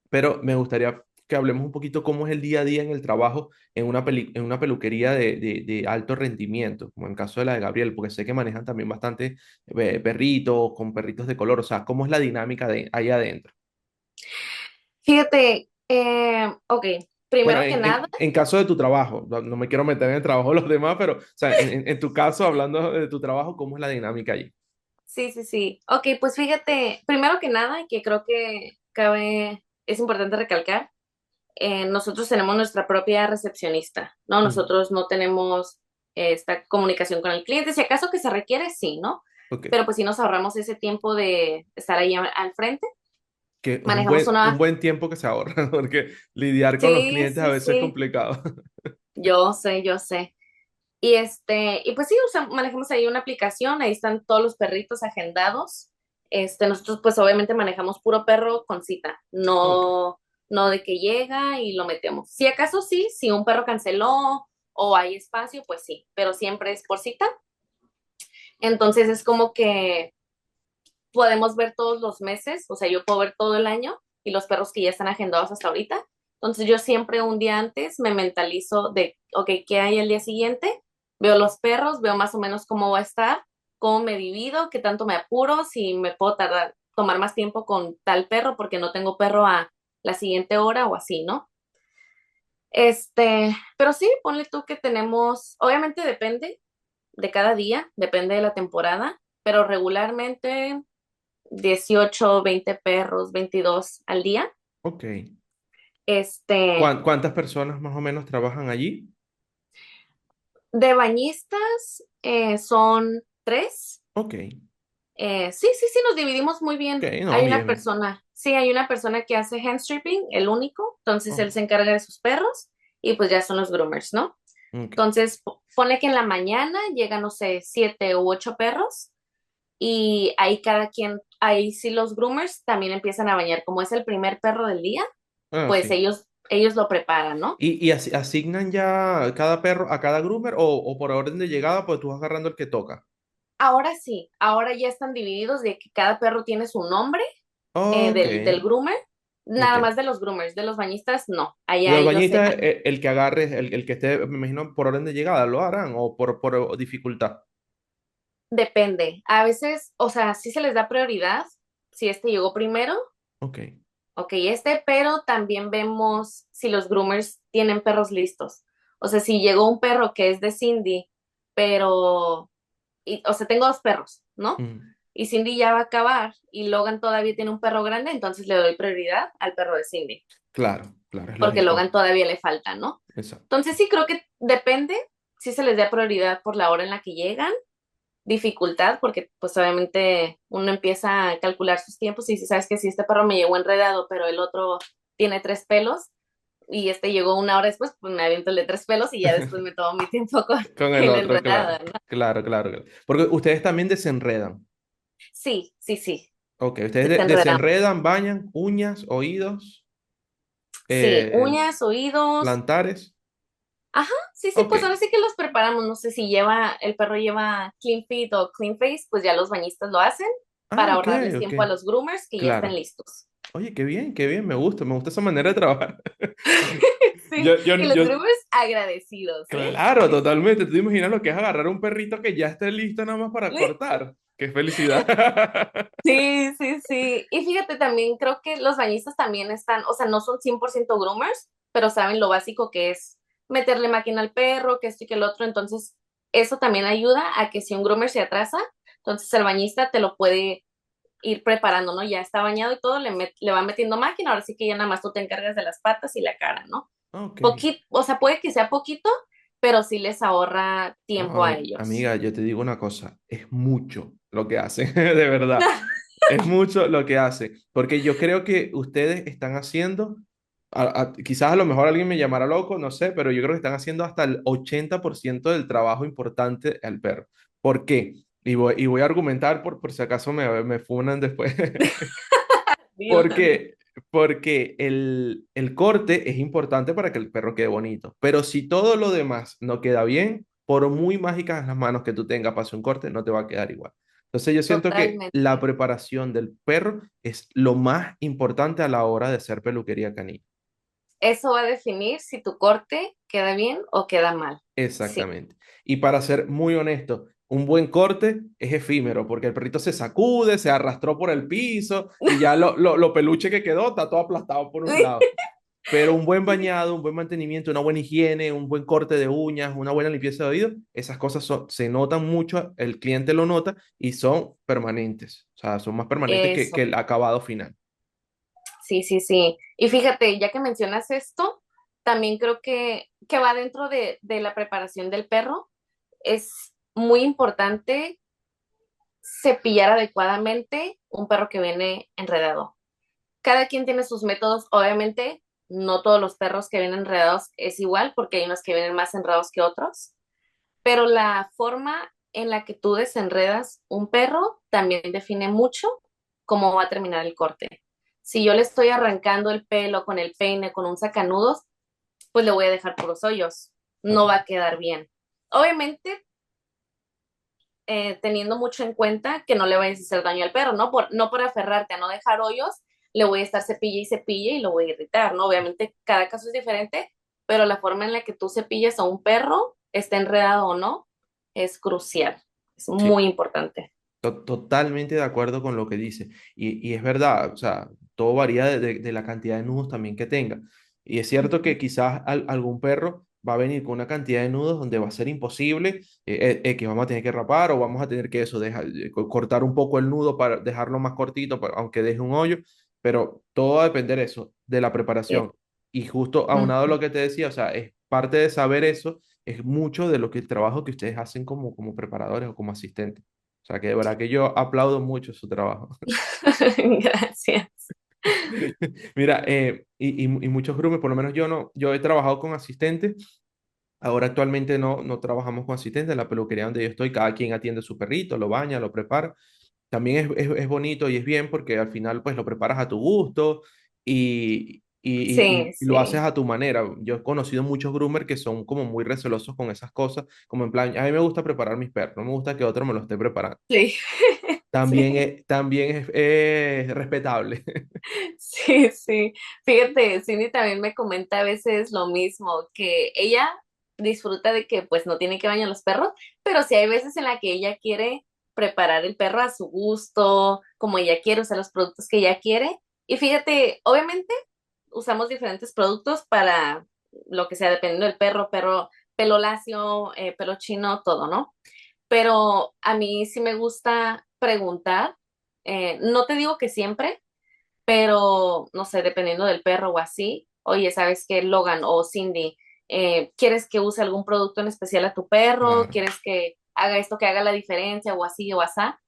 pero me gustaría que hablemos un poquito cómo es el día a día en el trabajo en una peluquería de alto rendimiento, como en el caso de la de Gabriel, porque sé que manejan también bastante perritos, con perritos de color, o sea, cómo es la dinámica de ahí adentro. Fíjate, ok, Bueno, primero que nada, en caso de tu trabajo, no me quiero meter en el trabajo de los demás, pero, o sea, en tu caso, hablando de tu trabajo, ¿cómo es la dinámica allí? sí. Ok, pues fíjate, primero que nada, que creo que es importante recalcar, nosotros tenemos nuestra propia recepcionista, ¿no? Mm, Nosotros no tenemos esta comunicación con el cliente, si acaso que se requiere, sí, ¿no? ok, Pero pues sí nos ahorramos ese tiempo de estar ahí al frente. que es Manejamos un una... buen tiempo que se ahorra, porque lidiar con los Sí, clientes a veces es sí, complicado. yo sé. Y pues sí, manejamos ahí una aplicación, ahí están todos los perritos agendados. Nosotros pues obviamente manejamos puro perro con cita, Ok, no de que llega y lo metemos. Si acaso sí, si un perro canceló o hay espacio, pues sí, pero siempre es por cita. Entonces es como que podemos ver todos los meses, o sea, yo puedo ver todo el año y los perros que ya están agendados hasta ahorita. Entonces yo siempre un día antes me mentalizo de, ok, ¿qué hay el día siguiente? Veo los perros, veo más o menos cómo va a estar, cómo me divido, qué tanto me apuro, si me puedo tomar más tiempo con tal perro porque no tengo perro a la siguiente hora o así, ¿no? Pero sí, ponle tú que tenemos, obviamente depende de cada día, depende de la temporada, pero regularmente 18 20 perros, 22 al día. ok. Este, ¿Cuántas personas más o menos trabajan allí? de bañistas son tres. Ok, Sí, nos dividimos muy ok, bien. no, Hay una bien. persona, sí, hay una persona que hace hand stripping, el único, entonces él Oh, se encarga de sus perros y pues ya son los groomers, ¿no? ok, Entonces, pone que en la mañana llegan, no sé, 7 u 8 perros y ahí cada quien, ahí sí los groomers también empiezan a bañar. Como es el primer perro del día, ah, pues sí. ellos lo preparan, ¿no? ¿Y asignan ya cada perro a cada groomer o por orden de llegada, pues tú vas agarrando el que toca? Ahora sí, ahora ya están divididos de que cada perro tiene su nombre Ok, del groomer, nada ok. más de los groomers, de los bañistas no, allá Los ellos se... bañistas, el que agarre, el que esté, me imagino, por orden de llegada, ¿lo harán o por dificultad? Depende, a veces, o sea, sí se les da prioridad si este llegó primero, Ok. ok, pero también vemos si los groomers tienen perros listos. O sea, si llegó un perro que es de Cindy, pero, o sea, tengo dos perros, ¿no? Mm, Y Cindy ya va a acabar y Logan todavía tiene un perro grande, entonces le doy prioridad al perro de Cindy, claro, claro, es porque lógico. Logan todavía le falta, ¿no? Exacto. Entonces sí creo que depende si se les da prioridad por la hora en la que llegan, dificultad, porque pues obviamente uno empieza a calcular sus tiempos y si sabes que si este perro me llegó enredado, pero el otro tiene 3 pelos y este llegó 1 hora después, pues me aviento el de 3 pelos y ya después me tomo mi tiempo con Con el el otro, claro. enredado, ¿no? Claro. Porque ustedes también desenredan. Sí. Ok, ustedes Desenredamos. desenredan, bañan, uñas, oídos, Sí, eh, uñas, oídos. plantares. Ajá, sí, sí, Ok. pues ahora sí que los preparamos. No sé si el perro lleva clean feet o clean face, pues ya los bañistas lo hacen Ah, para ok, ahorrarles ok. tiempo a los groomers que ya estén Claro. listos. Oye, qué bien, me gusta esa manera de trabajar. Sí, y los Yo, groomers agradecidos, ¿eh? claro, totalmente. ¿Tú te imaginas lo que es agarrar un perrito que ya esté listo nada más para cortar? ¡Qué felicidad! Sí, sí, sí. Y fíjate, también creo que los bañistas también están, o sea, no son 100% groomers, pero saben lo básico que es meterle máquina al perro, que esto y que el otro. Entonces, eso también ayuda a que si un groomer se atrasa, entonces el bañista te lo puede ir preparando, ¿no? Ya está bañado y todo, le va metiendo máquina, ahora sí que ya nada más tú te encargas de las patas y la cara, ¿no? Ok. Poquito, o sea, puede que sea poquito, pero sí les ahorra No, tiempo a ellos. amiga, yo te digo una cosa, es mucho lo que hace, de verdad. Es mucho lo que hace, porque yo creo que ustedes están haciendo, quizás a lo mejor alguien me llamará loco, no sé, pero yo creo que están haciendo hasta el 80% del trabajo importante al perro. ¿Por qué? Y voy a argumentar por si acaso me funan después. Dilo. Porque, porque el corte es importante para que el perro quede bonito, pero si todo lo demás no queda bien, por muy mágicas las manos que tú tengas para hacer un corte, no te va a quedar igual. Entonces yo siento que la Totalmente. preparación del perro es lo más importante a la hora de hacer peluquería canina. Eso va a definir si tu corte queda bien o queda mal. Sí. Exactamente. Y para ser muy honesto, un buen corte es efímero, porque el perrito se sacude, se arrastró por el piso y ya lo peluche que quedó está todo aplastado por un lado. Pero un buen bañado, un buen mantenimiento, una buena higiene, un buen corte de uñas, una buena limpieza de oídos, esas cosas se notan mucho, el cliente lo nota y son permanentes. O sea, son más permanentes que Eso. el acabado final. Sí, sí, sí. Y fíjate, ya que mencionas esto, también creo que va dentro de la preparación del perro. Es muy importante cepillar adecuadamente un perro que viene enredado. Cada quien tiene sus métodos, obviamente, no todos los perros que vienen enredados es igual, porque hay unos que vienen más enredados que otros, pero la forma en la que tú desenredas un perro también define mucho cómo va a terminar el corte. Si yo le estoy arrancando el pelo con el peine, con un sacanudos, pues le voy a dejar puros hoyos. No Ok. va a quedar bien. Obviamente, teniendo mucho en cuenta que no le vayas a hacer daño al perro, ¿no? No por aferrarte a no dejar hoyos, le voy a estar cepille y cepille y lo voy a irritar, ¿no? Obviamente cada caso es diferente, pero la forma en la que tú cepillas a un perro, esté enredado o no, es crucial, es muy Sí, importante. totalmente de acuerdo con lo que dice. Y es verdad, o sea, todo varía de la cantidad de nudos también que tenga. Y es cierto que quizás algún perro va a venir con una cantidad de nudos donde va a ser imposible, que vamos a tener que rapar o vamos a tener que eso, cortar un poco el nudo para dejarlo más cortito, aunque deje un hoyo, pero todo va a depender eso, de la Es- preparación. Y justo aunado a Ujú. lo que te decía, o sea, es parte de saber eso, es mucho de lo que el trabajo que ustedes hacen como preparadores o como asistentes. O sea, que de verdad que yo aplaudo mucho su trabajo. Gracias. Mira, y muchos grupos, por lo menos yo no, yo he trabajado con asistentes. Ahora actualmente no trabajamos con asistentes. En la peluquería donde yo estoy, cada quien atiende a su perrito, lo baña, lo prepara. También es bonito y es bien porque al final pues lo preparas a tu gusto Sí, y lo haces sí, a tu manera. Yo he conocido muchos groomers que son como muy recelosos con esas cosas, como en plan, a mí me gusta preparar mis perros, no me gusta que otro me lo esté preparando. sí, sí. También es respetable. Sí, sí. Fíjate, Cindy también me comenta a veces lo mismo, que ella disfruta de que pues no tiene que bañar a los perros, pero sí hay veces en la que ella quiere preparar el perro a su gusto, como ella quiere, usar los productos que ella quiere. Y fíjate, obviamente usamos diferentes productos para lo que sea, dependiendo del perro, pelo lacio, pelo chino, todo, ¿no? Pero a mí sí me gusta preguntar, no te digo que siempre, pero no sé, dependiendo del perro o así, oye, ¿sabes qué, Logan o Cindy? ¿Quieres que use algún producto en especial a tu perro? Claro. ¿Quieres que haga esto que haga la diferencia o así o asá?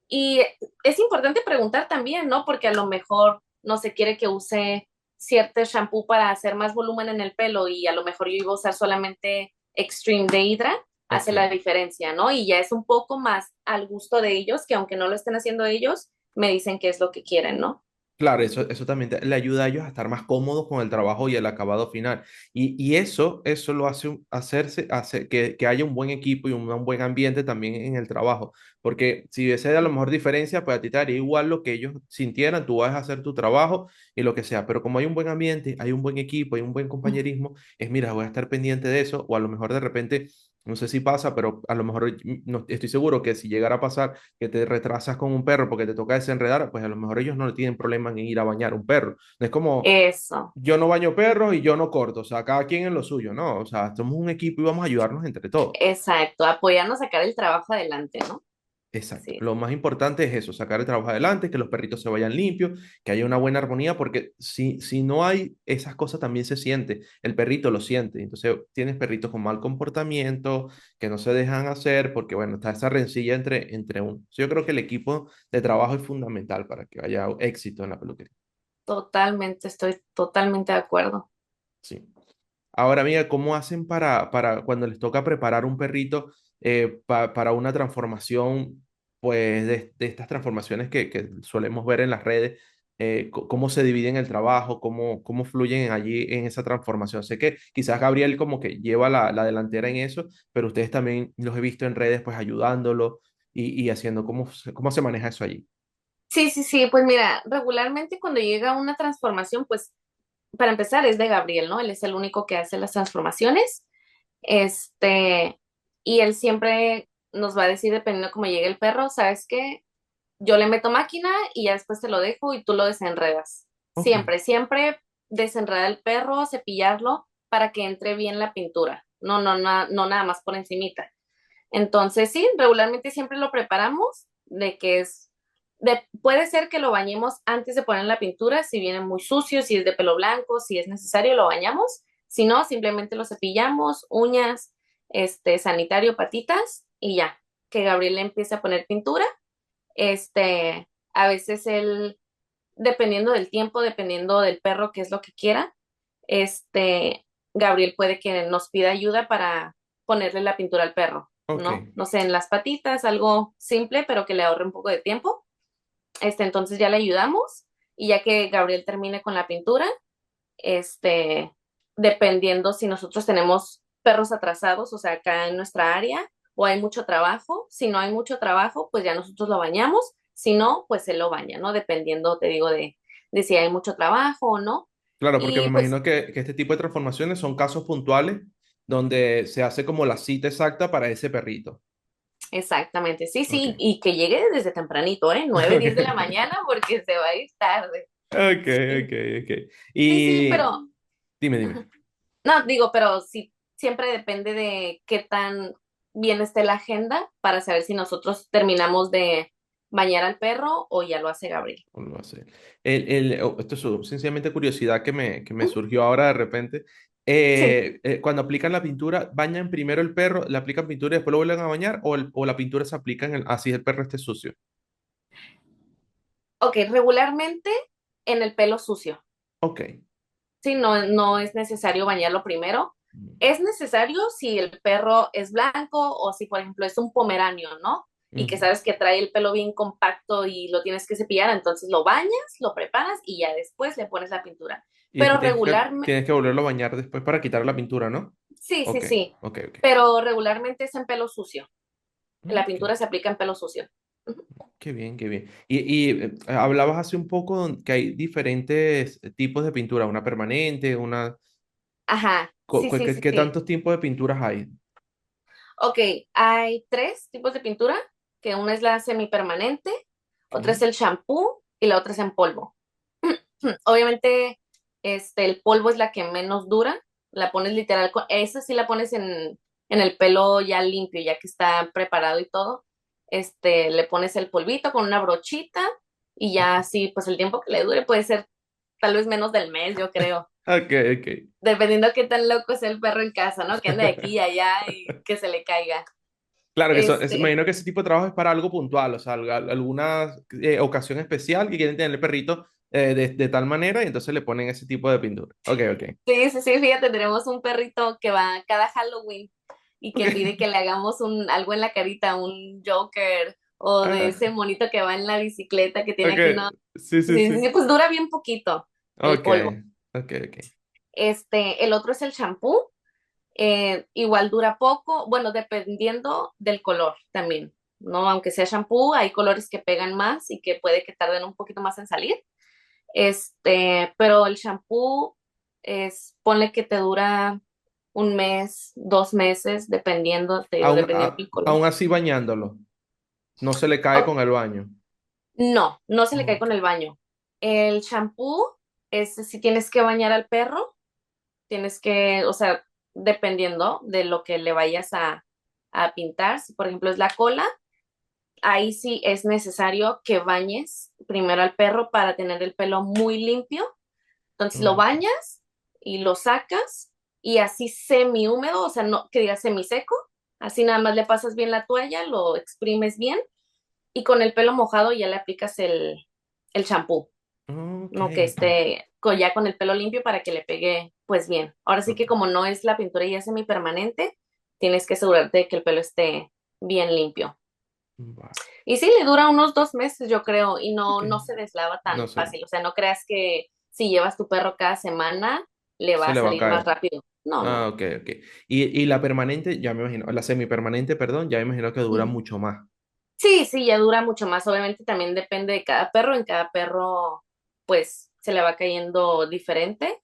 Y es importante preguntar también, ¿no? Porque a lo mejor no se quiere que use cierto shampoo para hacer más volumen en el pelo y a lo mejor yo iba a usar solamente Extreme de Hydra, hace Ok. la diferencia, ¿no? Y ya es un poco más al gusto de ellos, que aunque no lo estén haciendo ellos, me dicen qué es lo que quieren, ¿no? Claro, eso también le ayuda a ellos a estar más cómodos con el trabajo y el acabado final. Y eso lo hace hace que haya un buen equipo y un buen ambiente también en el trabajo. Porque si hubiese a lo mejor diferencia, pues a ti te daría igual lo que ellos sintieran, tú vas a hacer tu trabajo y lo que sea. Pero como hay un buen ambiente, hay un buen equipo, hay un buen compañerismo, es mira, voy a estar pendiente de eso. O a lo mejor de repente, no sé si pasa, pero a lo mejor no, estoy seguro que si llegara a pasar que te retrasas con un perro porque te toca desenredar, pues a lo mejor ellos no tienen problema en ir a bañar un perro. No es como Eso, yo no baño perros y yo no corto, o sea, cada quien en lo suyo, ¿no? O sea, somos un equipo y vamos a ayudarnos entre todos. exacto, apoyarnos a sacar el trabajo adelante, ¿no? Exacto. Sí, Lo más importante es eso, sacar el trabajo adelante, que los perritos se vayan limpios, que haya una buena armonía, porque si no hay esas cosas también se siente, el perrito lo siente. Entonces tienes perritos con mal comportamiento, que no se dejan hacer, porque bueno, está esa rencilla entre uno. Yo creo que el equipo de trabajo es fundamental para que haya éxito en la peluquería. totalmente, estoy totalmente de acuerdo. Sí. Ahora, amiga, ¿cómo hacen para cuando les toca preparar un perrito para una transformación, pues de estas transformaciones que solemos ver en las redes? ¿Cómo se dividen el trabajo? ¿Cómo fluyen allí en esa transformación? Sé que quizás Gabriel como que lleva la delantera en eso, pero ustedes también los he visto en redes pues ayudándolo y haciendo cómo se maneja eso allí. Sí, sí, sí, pues mira, regularmente cuando llega una transformación, pues para empezar es de Gabriel, ¿no? Él es el único que hace las transformaciones. Este, y él siempre nos va a decir, dependiendo de cómo llegue el perro, ¿sabes qué? Yo le meto máquina y ya después te lo dejo y tú lo desenredas. Ok, Siempre, siempre desenredar el perro, cepillarlo para que entre bien la pintura. No, no, no, no nada más por encimita. Entonces, sí, regularmente siempre lo preparamos de que puede ser que lo bañemos antes de poner la pintura, si viene muy sucio, si es de pelo blanco, si es necesario, lo bañamos. Si no, simplemente lo cepillamos, uñas, sanitario, patitas y ya, que Gabriel le empiece a poner pintura. A veces él, dependiendo del tiempo, dependiendo del perro, qué es lo que quiera, este, Gabriel puede que nos pida ayuda para ponerle la pintura al perro, ok. ¿no? No sé, en las patitas, algo simple, pero que le ahorre un poco de tiempo. Entonces ya le ayudamos y ya que Gabriel termine con la pintura, este, dependiendo si nosotros tenemos perros atrasados, o sea, acá en nuestra área, o hay mucho trabajo. Si no hay mucho trabajo, pues ya nosotros lo bañamos. Si no, pues él lo baña, ¿no? Dependiendo, te digo, de si hay mucho trabajo o no. Claro, porque me Y pues imagino que este tipo de transformaciones son casos puntuales donde se hace como la cita exacta para ese perrito. exactamente, sí, Ok. sí, y que llegue desde tempranito, ¿eh? 9, 10 de la mañana porque se va a ir tarde. Ok, Sí, ok, ok. sí, sí, Y pero, dime. ajá. No, digo, pero sí, siempre depende de qué tan bien esté la agenda para saber si nosotros terminamos de bañar al perro o ya lo hace Gabriel. ¿Cómo lo va a hacer? Esto es sencillamente curiosidad que me Ujú. surgió ahora de repente. Sí, Cuando aplican la pintura, ¿bañan primero el perro, le aplican pintura y después lo vuelven a bañar? ¿O la pintura se aplica así el perro esté sucio? ok, regularmente en el pelo sucio. Ok. Sí, no, no es necesario bañarlo primero. Es necesario si el perro es blanco o si, por ejemplo, es un pomeranio, ¿no? Y que Ujú. sabes que trae el pelo bien compacto y lo tienes que cepillar, entonces lo bañas, lo preparas y ya después le pones la pintura. Y Pero después regularmente, tienes que volverlo a bañar después para quitar la pintura, ¿no? sí, sí, Ok, sí, ok, ok. pero regularmente es en pelo sucio. La Ok. pintura se aplica en pelo sucio. Ujú. Qué bien, qué bien. Hablabas hace un poco que hay diferentes tipos de pintura, una permanente, una... Ajá, sí, sí, ¿Qué, sí, qué sí. tantos tipos de pinturas hay? Ok, hay tres tipos de pintura, que una es la semipermanente, otra es Ok. el shampoo y la otra es en polvo. Obviamente, el polvo es la que menos dura, la pones literal, esa sí la pones en el pelo ya limpio, ya que está preparado y todo. Le pones el polvito con una brochita y ya así, pues el tiempo que le dure puede ser tal vez menos del mes, yo creo. Ok, ok. Dependiendo qué tan loco sea el perro en casa, ¿no? Que ande de aquí y allá y que se le caiga. Claro que Este, imagino que ese tipo de trabajo es para algo puntual, o sea, alguna ocasión especial que quieren tener el perrito de tal manera y entonces le ponen ese tipo de pintura. Ok, ok. sí, sí, sí, fíjate, tenemos un perrito que va cada Halloween y que Ok. pide que le hagamos algo en la carita, un Joker o de Ah, ese monito que va en la bicicleta que tiene ok, aquí una... sí, sí, Sí, sí, sí, sí. pues dura bien poquito el Ok, polvo. ok, ok. El otro es el champú, igual dura poco, bueno, dependiendo del color también, ¿no? Aunque sea champú, hay colores que pegan más y que puede que tarden un poquito más en salir. Pero el champú ponle que te dura un mes, 2 meses, dependiendo, te digo, dependiendo del color. Aún así bañándolo, no se le cae Oh, con el baño. no, no se le cae Ok. con el baño. El champú es si tienes que bañar al perro, tienes que, o sea, dependiendo de lo que le vayas a pintar, si por ejemplo es la cola, ahí sí es necesario que bañes primero al perro para tener el pelo muy limpio. Entonces lo Ok. bañas y lo sacas y así semi húmedo, o sea, no que diga semiseco, así nada más le pasas bien la toalla, lo exprimes bien y con el pelo mojado ya le aplicas el champú, Ok, no que ok. esté ya con el pelo limpio para que le pegue pues bien. Ahora sí que Ok. como no es la pintura ya semipermanente, tienes que asegurarte de que el pelo esté bien limpio. Va. Y sí, le dura unos 2 meses, yo creo, y Ok. no se deslava No tan sé, fácil. O sea, no creas que si llevas tu perro cada semana, le va se a le va a salir más caer. rápido. No, no, Ah, no. ok, ok. Y la permanente, ya me imagino, la semipermanente, perdón, ya me imagino que dura Ujú. mucho más. Sí, sí, ya dura mucho más. Obviamente también depende de cada perro. En cada perro, pues, se le va cayendo diferente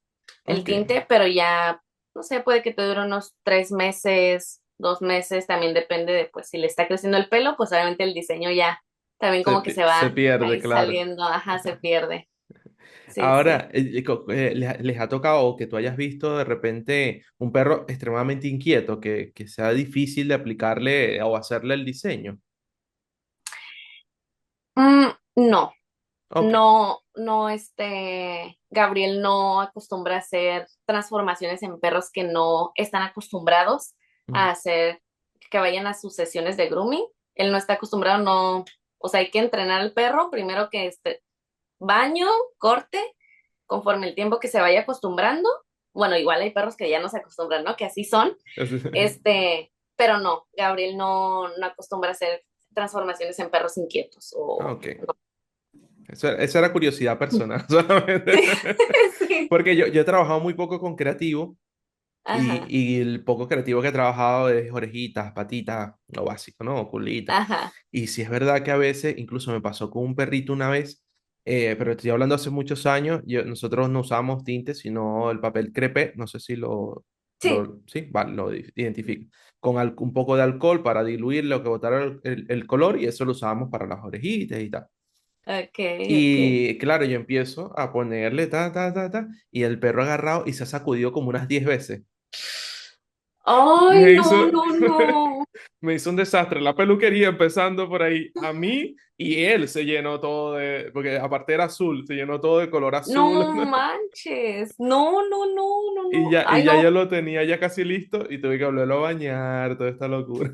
el Ok, tinte, pero ya, no sé, puede que te dure unos 3 meses, 2 meses. También depende de, pues, si le está creciendo el pelo, pues obviamente el diseño ya también como que se se va pierde, ahí claro. saliendo, ajá, se pierde. Sí, sí. Ahora, ¿les ha tocado que tú hayas visto de repente un perro extremadamente inquieto, que sea difícil de aplicarle o hacerle el diseño? No, Ok. no, Gabriel no acostumbra a hacer transformaciones en perros que no están acostumbrados a Mm, hacer, que vayan a sus sesiones de grooming. Él no está acostumbrado, no, o sea, hay que entrenar al perro, primero que baño, corte, conforme el tiempo que se vaya acostumbrando. Bueno, igual hay perros que ya no se acostumbran, ¿no? Que así son, pero no, Gabriel no acostumbra a hacer transformaciones en perros inquietos o Ok. Eso era curiosidad personal, solamente. sí, sí. Porque yo he trabajado muy poco con creativo Ajá, y el poco creativo que he trabajado es orejitas, patitas, lo básico, ¿no? Culitas. ajá. Y si es verdad que a veces, incluso me pasó con un perrito una vez, pero estoy hablando hace muchos años, nosotros no usamos tintes, sino el papel crepé, no sé si Sí, sí, vale, lo identifico, con un poco de alcohol para diluir lo que botara el color y eso lo usábamos para las orejitas y tal. ok, ok. Y claro, yo empiezo a ponerle y el perro agarrado y se ha sacudido como unas 10 veces. Ay, Me no, hizo, no, no. me hizo un desastre. La peluquería empezando por ahí a mí y él se llenó todo de, porque aparte era azul, se llenó todo de color azul. No manches. No, no, no, no, Y no. ya, y Ay, ya no. yo lo tenía ya casi listo y tuve que volverlo a bañar, toda esta locura.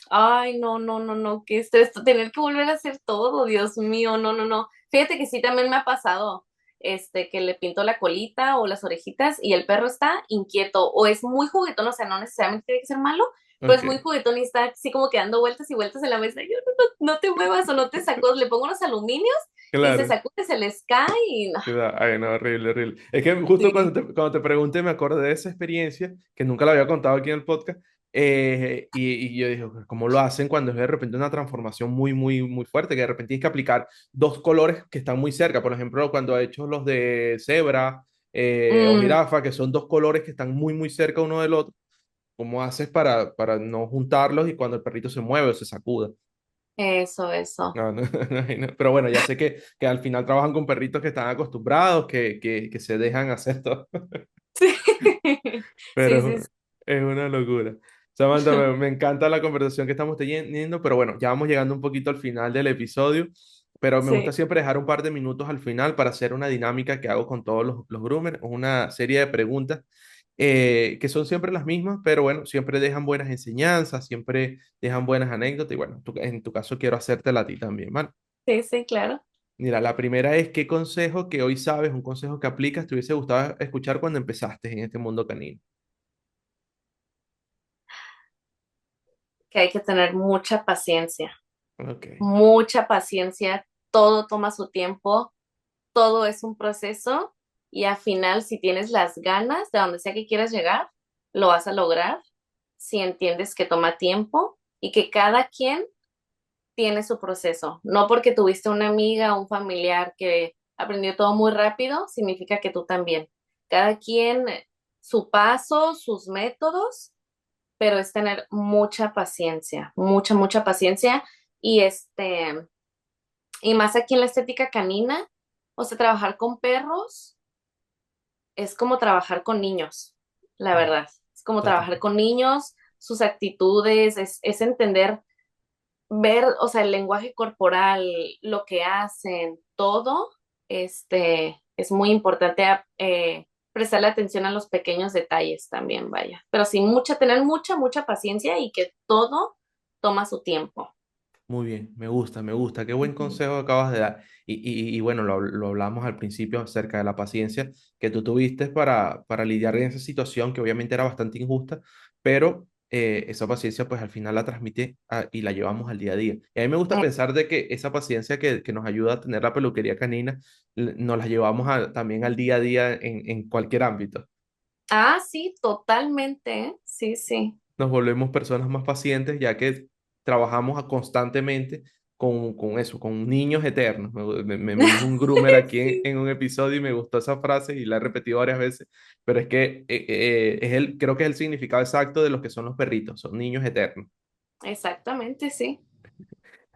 Ay, no, no, no, no. Qué estrés. Tener que volver a hacer todo, Dios mío. No, no, no. Fíjate que sí también me ha pasado, que le pinto la colita o las orejitas y el perro está inquieto o es muy juguetón, o sea, no necesariamente tiene que ser malo, pero es muy Ok, juguetón y está así como que dando vueltas y vueltas en la mesa. Yo, no, no te muevas o no te sacudas. Le pongo unos aluminios y se claro. sacude, se les cae y no. Ay, no, horrible, horrible. Es que justo Sí. cuando te pregunté me acordé de esa experiencia que nunca la había contado aquí en el podcast. Y yo dije, ¿cómo lo hacen cuando es de repente una transformación muy, muy, muy fuerte? Que de repente tienes que aplicar dos colores que están muy cerca. Por ejemplo, cuando he hecho los de cebra o Mm, jirafa, que son dos colores que están muy, muy cerca uno del otro. ¿Cómo haces para no juntarlos y cuando el perrito se mueve o se sacuda? eso, eso. No, no, no, pero bueno, ya sé que al final trabajan con perritos que están acostumbrados, que se dejan hacer todo, Sí, sí, sí, pero es una locura. Samantha, me encanta la conversación que estamos teniendo, pero bueno, ya vamos llegando un poquito al final del episodio, pero me gusta sí. siempre dejar un par de minutos al final para hacer una dinámica que hago con todos los groomers, una serie de preguntas que son siempre las mismas, pero bueno, siempre dejan buenas enseñanzas, siempre dejan buenas anécdotas y bueno, en tu caso quiero hacértela a ti también, ¿vale? Sí, sí, claro. Mira, la primera es qué consejo que hoy sabes, un consejo que aplicas, te hubiese gustado escuchar cuando empezaste en este mundo canino. Que hay que tener mucha paciencia. Ok, mucha paciencia, todo toma su tiempo, todo es un proceso y al final, si tienes las ganas de donde sea que quieras llegar, lo vas a lograr si entiendes que toma tiempo y que cada quien tiene su proceso. No porque tuviste una amiga o un familiar que aprendió todo muy rápido, significa que tú también. Cada quien, su paso, sus métodos, pero es tener mucha paciencia, mucha paciencia y y más aquí en la estética canina, o sea, trabajar con perros es como trabajar con niños, la mm, verdad. Es como total. trabajar con niños, sus actitudes, es entender, ver, o sea, el lenguaje corporal, lo que hacen, todo, es muy importante prestarle atención a los pequeños detalles también, vaya. Pero sí, tener mucha paciencia y que todo toma su tiempo. Muy bien, me gusta, qué buen Ujú. consejo acabas de dar. Y bueno, lo hablamos al principio acerca de la paciencia que tú tuviste para lidiar en esa situación que obviamente era bastante injusta, pero esa paciencia pues al final la transmite y la llevamos al día a día. Y a mí me gusta Eh, pensar de que esa paciencia que nos ayuda a tener la peluquería canina, nos la llevamos también al día a día en cualquier ámbito. sí, totalmente, ¿eh? Sí, sí. Nos volvemos personas más pacientes, ya que trabajamos constantemente con eso, con niños eternos. Me dijo un groomer aquí Sí, en un episodio y me gustó esa frase y la he repetido varias veces, pero es que creo que es el significado exacto de los que son los perritos, son niños eternos. exactamente, sí.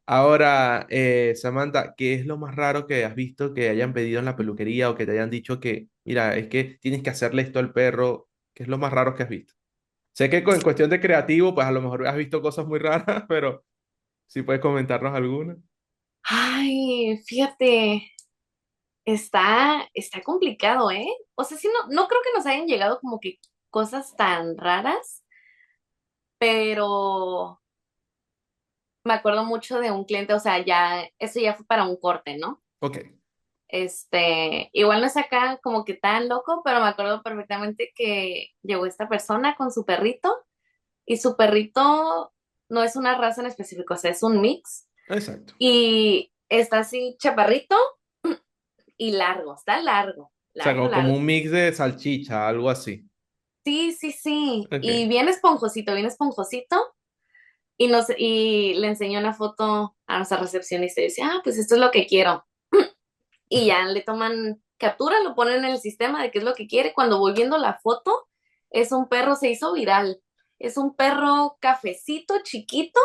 Ahora, Samantha, ¿qué es lo más raro que has visto que hayan pedido en la peluquería o que te hayan dicho que, mira, es que tienes que hacerle esto al perro? ¿Qué es lo más raro que has visto? Sé que en cuestión de creativo, pues a lo mejor has visto cosas muy raras, pero si puedes comentarnos alguna. Ay, fíjate, está complicado, ¿eh? O sea, sí, no creo que nos hayan llegado como que cosas tan raras, pero me acuerdo mucho de un cliente, o sea, eso ya fue para un corte, ¿no? Ok, Igual no es acá como que tan loco, pero me acuerdo perfectamente que llegó esta persona con su perrito y su perrito no es una raza en específico, o sea, es un mix exacto. y está así chaparrito y largo, está largo, O sea, largo, como largo. un mix de salchicha, algo así. Sí, sí, sí. Y Ok. bien esponjosito, bien esponjosito. Y le enseñó una foto a nuestra recepcionista y dice, pues esto es lo que quiero. Y ya le toman captura, lo ponen en el sistema de qué es lo que quiere. Cuando voy viendo la foto, es un perro, se hizo viral. Es un perro cafecito, chiquito,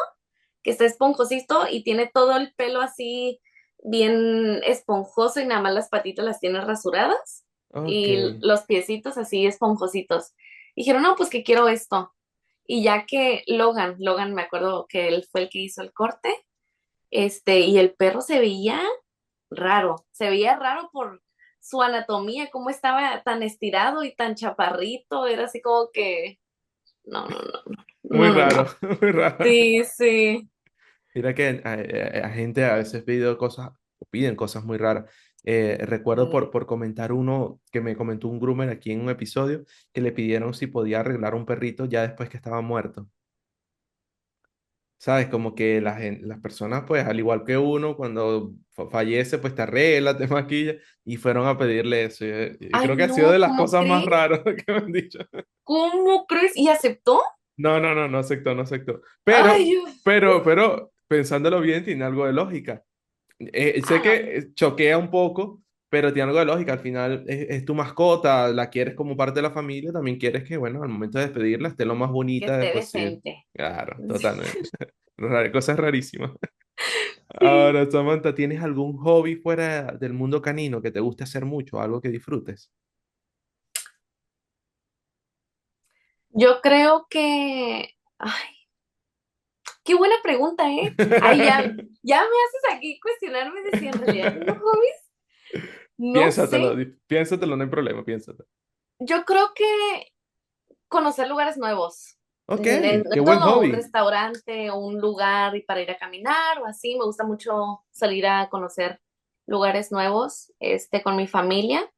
que está esponjosito y tiene todo el pelo así bien esponjoso y nada más las patitas las tiene rasuradas Ok. y los piecitos así esponjositos. Dijeron, no, pues que quiero esto. Y ya que Logan, me acuerdo que él fue el que hizo el corte, y el perro se veía raro por su anatomía, cómo estaba tan estirado y tan chaparrito, era así como que, no, no, no, Muy no, no, raro, no. muy raro. Sí, sí. Mira que a gente a veces pide cosas, o piden cosas muy raras. Recuerdo Sí. por comentar uno que me comentó un groomer aquí en un episodio que le pidieron si podía arreglar un perrito ya después que estaba muerto. ¿Sabes? Como que las personas, pues, al igual que uno, cuando fallece, pues te arregla, te maquilla, y fueron a pedirle eso. Y Ay, creo que ha sido no, de las ¿cómo cosas más crees? raras que me han dicho. ¿Cómo crees? ¿Y aceptó? No, no, no, no aceptó, no aceptó. Ay, Pero, pensándolo bien, tiene algo de lógica. Sé no, que choquea un poco, pero tiene algo de lógica. Al final es tu mascota, la quieres como parte de la familia, también quieres que, bueno, al momento de despedirla esté lo más que bonita esté posible. decente. Claro, totalmente. Cosas rarísimas. Sí. Ahora, Samantha, ¿tienes algún hobby fuera del mundo canino que te guste hacer mucho, algo que disfrutes? Yo creo ay, qué buena pregunta, ¿eh? Ay, ya me haces aquí cuestionarme de si en realidad tengo hobbies. No sé. Piénsatelo, piénsatelo, no hay problema, piénsatelo. Yo creo que conocer lugares nuevos. Ok, qué En buen todo, un hobby. restaurante o un lugar y para ir a caminar o así. Me gusta mucho salir a conocer lugares nuevos, con mi familia.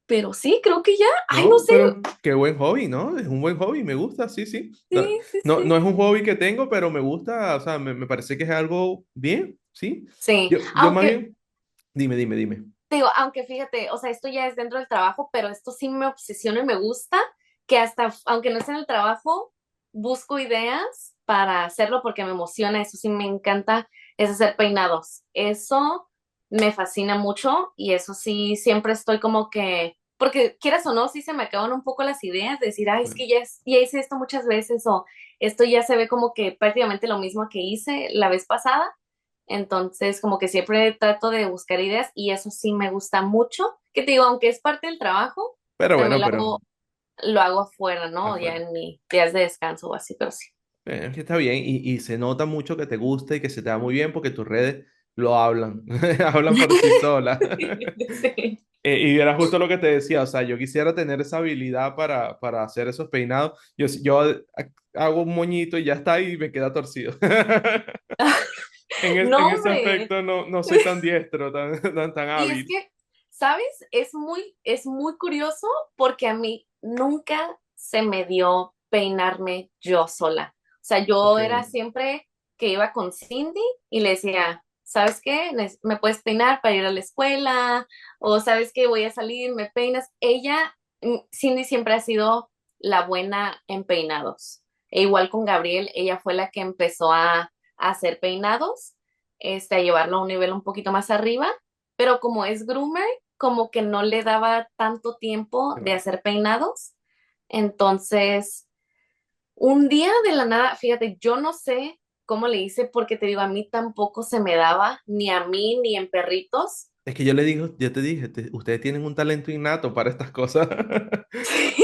pero sí, creo que ya, ay, no No, sé, pero qué buen hobby, ¿no? Es un buen hobby, me gusta, sí, sí. No, sí, sí, no, no sí. es un hobby que tengo, pero me gusta, o sea, me parece que es algo bien, sí. Sí, Yo más aunque, bien, dime. te digo, aunque fíjate, o sea, esto ya es dentro del trabajo, pero esto sí me obsesiona y me gusta, que hasta, aunque no esté en el trabajo, busco ideas para hacerlo porque me emociona, eso sí me encanta, es hacer peinados. Eso me fascina mucho y eso sí, siempre estoy como que, porque quieras o no, sí se me acaban un poco las ideas, de decir, ay, es Bueno, que ya hice esto muchas veces o esto ya se ve como que prácticamente lo mismo que hice la vez pasada. Entonces, como que siempre trato de buscar ideas y eso sí me gusta mucho. Que te digo, aunque es parte del trabajo, pero también bueno, pero lo hago afuera, ¿no? Ya afuera. en mis días de descanso o así, pero sí. Es que está bien y se nota mucho que te gusta y que se te da muy bien porque tus redes lo hablan, hablan por sí solas. Sí. Y era justo lo que te decía, o sea, yo quisiera tener esa habilidad para hacer esos peinados. Yo hago un moñito y ya está y me queda torcido. No, En ese hombre. aspecto no soy tan diestro, tan Y es hábil. que, ¿sabes? Es muy curioso porque a mí nunca se me dio peinarme yo sola. O sea, yo Ok. era siempre que iba con Cindy y le decía, ¿sabes qué? ¿Me puedes peinar para ir a la escuela? O ¿sabes qué? Voy a salir, me peinas. Cindy siempre ha sido la buena en peinados. E igual con Gabriel, ella fue la que empezó a hacer peinados, a llevarlo a un nivel un poquito más arriba, pero como es groomer, como que no le daba tanto tiempo de Claro. hacer peinados. Entonces, un día de la nada, fíjate, yo no sé cómo le hice porque te digo, a mí tampoco se me daba, ni a mí, ni en perritos. Es que yo le digo, yo te dije, ustedes tienen un talento innato para estas cosas.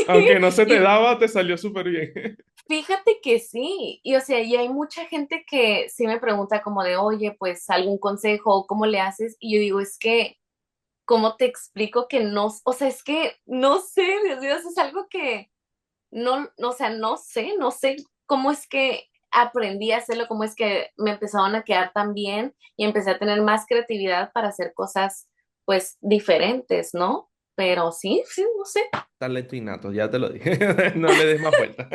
Aunque no se te Y daba, te salió súper bien. fíjate que sí, y o sea, y hay mucha gente que sí me pregunta como de, oye, pues algún consejo, ¿cómo le haces? Y yo digo, es que ¿cómo te explico que no? O sea, es que no sé, Dios mío, es algo que o sea, no sé cómo es que aprendí a hacerlo, cómo es que me empezaron a quedar tan bien y empecé a tener más creatividad para hacer cosas, pues, diferentes, ¿no? Pero sí, sí, no sé. Talento innato, ya te lo dije. No le des más vueltas.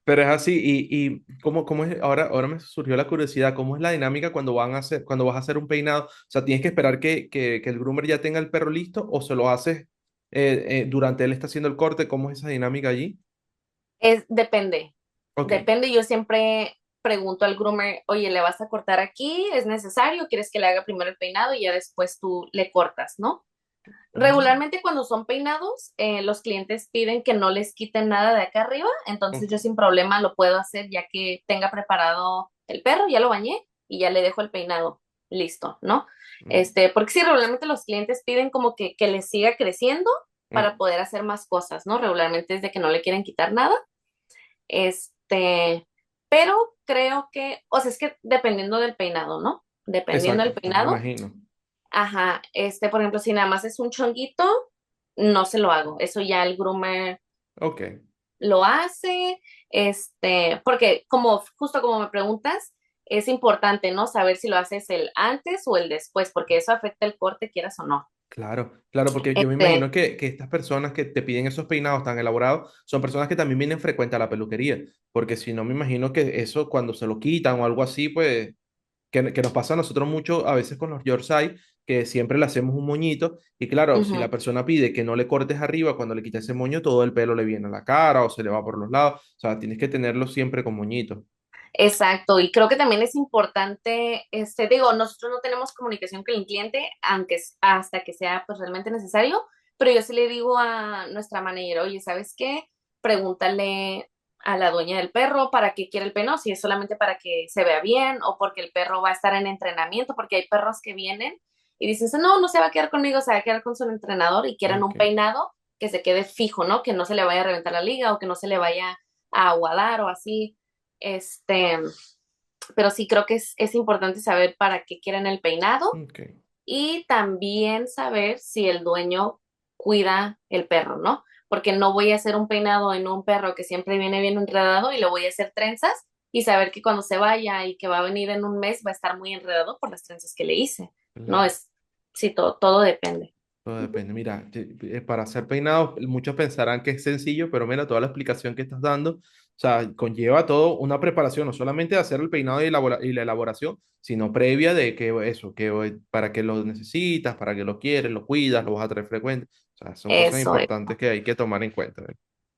Pero es así, cómo es, ahora me surgió la curiosidad, ¿cómo es la dinámica cuando vas a hacer un peinado? O sea, ¿tienes que esperar que el groomer ya tenga el perro listo o se lo haces durante él está haciendo el corte? ¿Cómo es esa dinámica allí? Depende, Ok. depende. Yo siempre pregunto al groomer, oye, ¿le vas a cortar aquí? ¿Es necesario? ¿Quieres que le haga primero el peinado y ya después tú le cortas, no? Mm, Regularmente cuando son peinados, los clientes piden que no les quiten nada de acá arriba, entonces ok. yo sin problema lo puedo hacer ya que tenga preparado el perro, ya lo bañé y ya le dejo el peinado listo, ¿no? Mm, Porque sí, regularmente los clientes piden como que les siga creciendo para mm. poder hacer más cosas, ¿no? Regularmente es de que no le quieren quitar nada, este, pero creo que, o sea, es que dependiendo del peinado, ¿no? Dependiendo del Exacto, me peinado. imagino. Ajá, por ejemplo, si nada más es un chonguito, no se lo hago. Eso ya el groomer Ok. lo hace, porque justo como me preguntas, es importante, ¿no? Saber si lo haces el antes o el después, porque eso afecta el corte, quieras o no. Claro, porque yo me Este, imagino que estas personas que te piden esos peinados tan elaborados son personas que también vienen frecuente a la peluquería, porque si no me imagino que eso cuando se lo quitan o algo así, pues que nos pasa a nosotros mucho a veces con los Yorkshire, que siempre le hacemos un moñito y claro, si la ujú. persona pide que no le cortes arriba, cuando le quitas ese moño, todo el pelo le viene a la cara o se le va por los lados, o sea, tienes que tenerlo siempre con moñito. Exacto, y creo que también es importante, digo, nosotros no tenemos comunicación con el cliente, hasta que sea pues realmente necesario, pero yo sí le digo a nuestra manager, oye, ¿sabes qué? Pregúntale a la dueña del perro para qué quiere el pelo, si es solamente para que se vea bien o porque el perro va a estar en entrenamiento, porque hay perros que vienen y dicen, no, no se va a quedar conmigo, se va a quedar con su entrenador y quieren un Ok, peinado que se quede fijo, ¿no? Que no se le vaya a reventar la liga o que no se le vaya a aguadar o así. Este, pero sí creo que es importante saber para qué quieren el peinado ok. y también saber si el dueño cuida el perro, ¿no? Porque no voy a hacer un peinado en un perro que siempre viene bien enredado y le voy a hacer trenzas y saber que cuando se vaya y que va a venir en un mes va a estar muy enredado por las trenzas que le hice, ¿no? Claro. Sí, todo depende. Todo depende. Mira, para hacer peinados, muchos pensarán que es sencillo, pero mira, toda la explicación que estás dando, o sea, conlleva todo una preparación, no solamente de hacer el peinado y la elaboración, sino previa de que eso, que para qué lo necesitas, para qué lo quieres, lo cuidas, lo vas a traer frecuente. O sea, son cosas Eso es. importantes que hay que tomar en cuenta.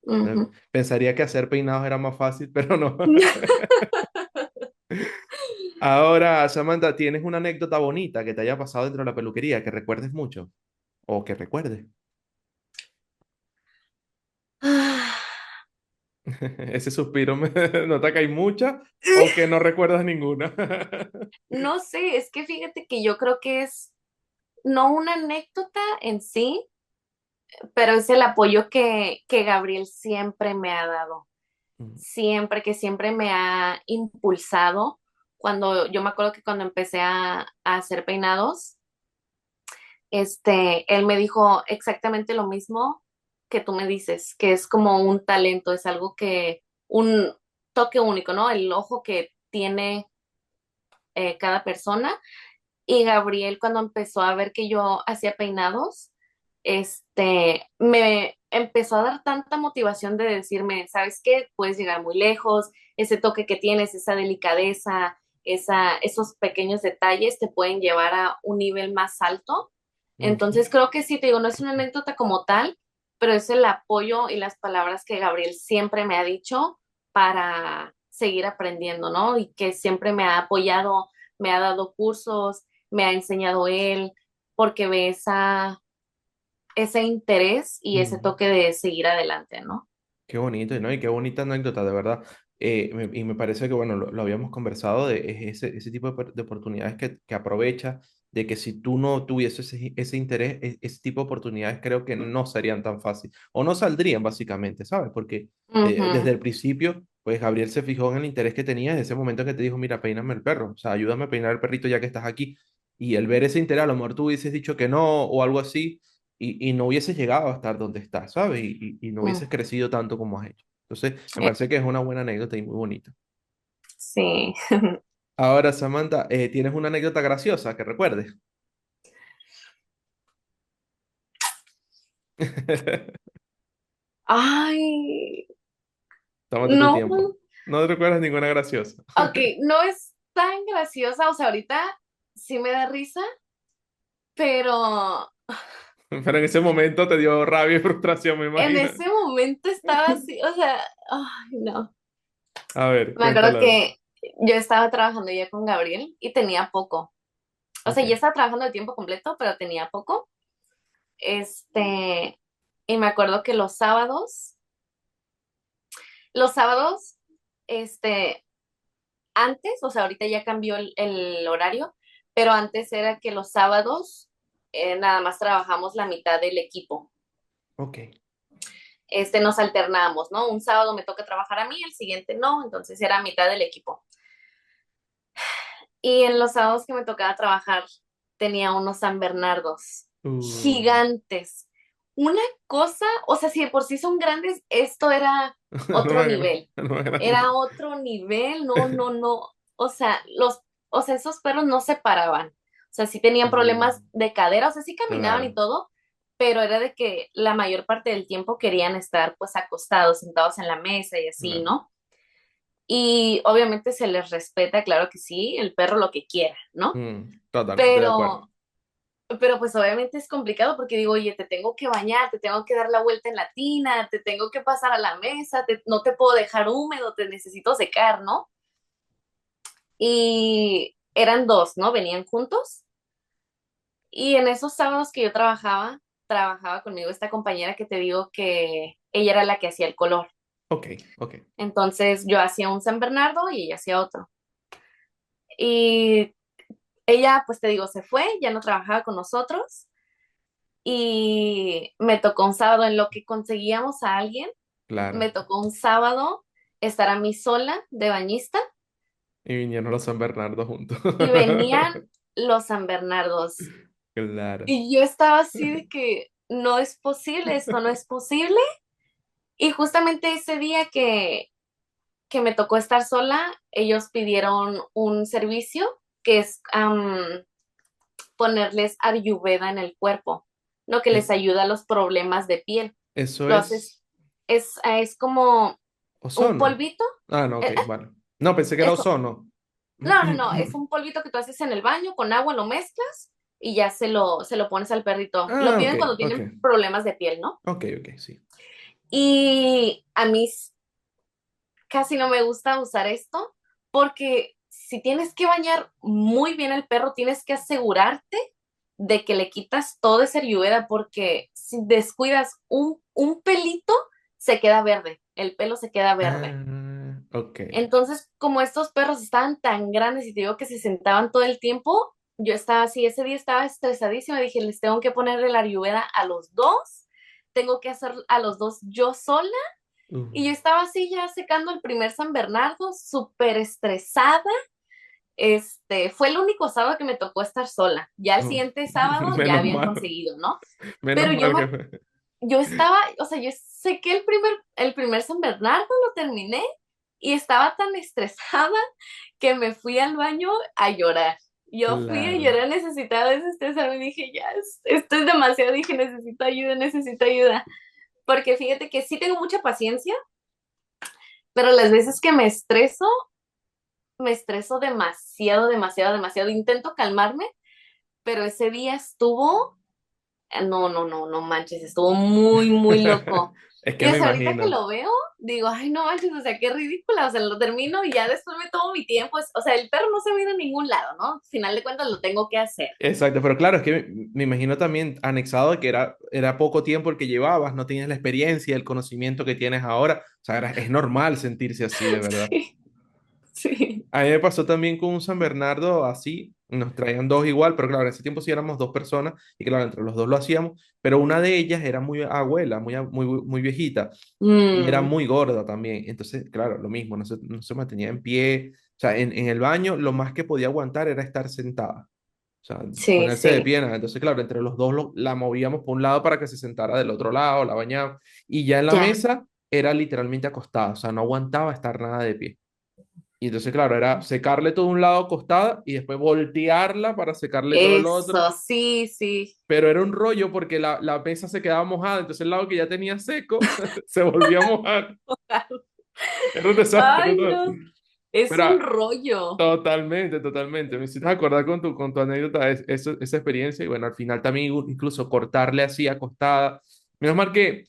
Ujú. Pensaría que hacer peinados era más fácil, pero no. Ahora, Samantha, ¿tienes una anécdota bonita que te haya pasado dentro de la peluquería que recuerdes mucho? O que recuerdes. Ah, Ese suspiro me nota que hay muchas o que no recuerdas ninguna. no sé, es que fíjate que yo creo que es no una anécdota en sí, pero es el apoyo que Gabriel siempre me ha dado. Mm, Siempre, que siempre me ha impulsado. Cuando yo me acuerdo que cuando empecé a hacer peinados, él me dijo exactamente lo mismo que tú me dices, que es como un talento, es algo un toque único, ¿no? El ojo que tiene cada persona. Y Gabriel, cuando empezó a ver que yo hacía peinados, me empezó a dar tanta motivación de decirme, ¿sabes qué? Puedes llegar muy lejos, ese toque que tienes, esa delicadeza, esos pequeños detalles te pueden llevar a un nivel más alto. ujú. Entonces creo que sí, te digo, no es una anécdota como tal, pero es el apoyo y las palabras que Gabriel siempre me ha dicho para seguir aprendiendo, ¿no? Y que siempre me ha apoyado, me ha dado cursos, me ha enseñado él, porque ve ese interés y ese Mm. toque de seguir adelante, ¿no? Qué bonito, ¿no? Y qué bonita anécdota, de verdad. Y me parece que, bueno, lo habíamos conversado de ese tipo de oportunidades que aprovecha, de que si tú no tuvieses ese interés, ese tipo de oportunidades creo que no serían tan fáciles, o no saldrían básicamente, ¿sabes? Porque desde Ujú, el principio, pues Gabriel se fijó en el interés que tenías en ese momento que te dijo, mira, peíname el perro, o sea, ayúdame a peinar el perrito ya que estás aquí. Y el ver ese interés, a lo mejor tú hubieses dicho que no o algo así y no hubieses llegado a estar donde estás, ¿sabes? Y no ujú. hubieses crecido tanto como has hecho. Entonces, me parece que es una buena anécdota y muy bonita. Sí. Ahora, Samantha, ¿tienes una anécdota graciosa que recuerdes? Ay, Tómate tu no, tiempo. No recuerdas ninguna graciosa. ok, no es tan graciosa, o sea, ahorita sí me da risa, pero Pero en ese momento te dio rabia y frustración, me en imagino. ese momento estaba así, o sea, ay, no. A ver, Me acuerdo cuéntala. A ver. que yo estaba trabajando ya con Gabriel y tenía poco. O sea, Ok, ya estaba trabajando de tiempo completo, pero tenía poco. Este, y me acuerdo que los sábados, este, antes, o sea, ahorita ya cambió el horario, pero antes era que los sábados nada más trabajamos la mitad del equipo. ok. Nos alternamos, ¿no? Un sábado me toca trabajar a mí, el siguiente no, entonces era mitad del equipo. Y en los sábados que me tocaba trabajar tenía unos San Bernardos Uh, gigantes. Una cosa, o sea, si de por sí son grandes, esto era no otro me gra- nivel. no me Era grande. otro nivel, no, no, no. O sea, o sea, esos perros no se paraban. O sea, sí tenían Uh, problemas de cadera, o sea, sí caminaban y claro. todo, pero era de que la mayor parte del tiempo querían estar pues acostados, sentados en la mesa y así, Claro. ¿no? Y obviamente se les respeta, claro que sí, el perro lo que quiera, ¿no? Totalmente de acuerdo. Pero, pero pues obviamente es complicado porque digo, oye, te tengo que bañar, te tengo que dar la vuelta en la tina, te tengo que pasar a la mesa, no te puedo dejar húmedo, te necesito secar, ¿no? Y eran dos, ¿no? Venían juntos. Y en esos sábados que yo trabajaba conmigo esta compañera que te digo que ella era la que hacía el color. Ok, ok. Entonces yo hacía un San Bernardo y ella hacía otro. Y ella, pues te digo, se fue, ya no trabajaba con nosotros y me tocó un sábado en lo que conseguíamos a alguien, Claro. me tocó un sábado estar a mí sola de bañista Y vinieron los San Bernardo juntos. y venían los San Bernardos Claro. y yo estaba así de que no es posible, esto no es posible. Y justamente ese día que me tocó estar sola, ellos pidieron un servicio que es ponerles ayurveda en el cuerpo. lo que les Es, ayuda a los problemas de piel. eso Lo haces, es es como un ozono. polvito. Ah, no, ok, eh, vale. No, pensé que era Eso, ozono. no, no, no, es un polvito que tú haces en el baño, con agua lo mezclas y ya se lo pones al perrito. Lo Ah, ok, piden cuando ok. tienen problemas de piel, ¿no? Ok, ok, sí. Y a mí casi no me gusta usar esto porque si tienes que bañar muy bien el perro, tienes que asegurarte de que le quitas toda esa ayuda porque si descuidas un pelito, se queda verde, el pelo se queda verde. Ah, ok. Entonces, como estos perros estaban tan grandes y te digo que se sentaban todo el tiempo, yo estaba así, ese día estaba estresadísima, dije, les tengo que ponerle la ayuda a los dos, tengo que hacer a los dos yo sola, Uh, y yo estaba así ya secando el primer San Bernardo, súper estresada. Fue el único sábado que me tocó estar sola. Ya el uh. siguiente sábado ya Menos habían mal, conseguido, ¿no? menos Pero mal que fue. yo estaba, o sea, yo sequé el primer San Bernardo, lo terminé y estaba tan estresada que me fui al baño a llorar. Yo fui a Claro. llorar, necesitaba desestresarme, dije, ya, esto es demasiado, dije, necesito ayuda, necesito ayuda. Porque fíjate que sí tengo mucha paciencia, pero las veces que me estreso demasiado, demasiado, demasiado. Intento calmarme, pero ese día estuvo, no, no, no, no manches, estuvo muy, muy loco. Es que Y me hasta ahorita que imagino. lo veo, digo, ay, no manches, o sea, qué ridícula, o sea, lo termino y ya después me tomo mi tiempo. O sea, el perro no se va a ir a ningún lado, ¿no? Al final de cuentas lo tengo que hacer. Exacto, pero claro, es que me imagino también anexado de que era poco tiempo el que llevabas, no tenías la experiencia, el conocimiento que tienes ahora. O sea, es normal sentirse así, de verdad. Sí, sí. A mí me pasó también con un San Bernardo así, nos traían dos igual, pero claro, en ese tiempo sí éramos dos personas y claro, entre los dos lo hacíamos, pero una de ellas era muy abuela, muy viejita y era Mm, muy gorda también. Entonces, claro, lo mismo, no se mantenía en pie. O sea, en el baño lo más que podía aguantar era estar sentada. O sea, sí, ponerse de sí. pie, nada. Entonces, claro, entre los dos la movíamos por un lado para que se sentara del otro lado, la bañábamos. Y ya en la Ya. mesa era literalmente acostada, o sea, no aguantaba estar nada de pie. Y entonces, claro, era secarle todo un lado acostada y después voltearla para secarle todo el otro. Eso, sí, sí. Pero era un rollo porque la mesa se quedaba mojada, entonces el lado que ya tenía seco se volvía a mojar. Era un desastre, Ay, ¿no? no. Es Pero un rollo. totalmente, totalmente. Me hiciste acordar con tu anécdota esa experiencia y bueno, al final también incluso cortarle así acostada. Menos mal que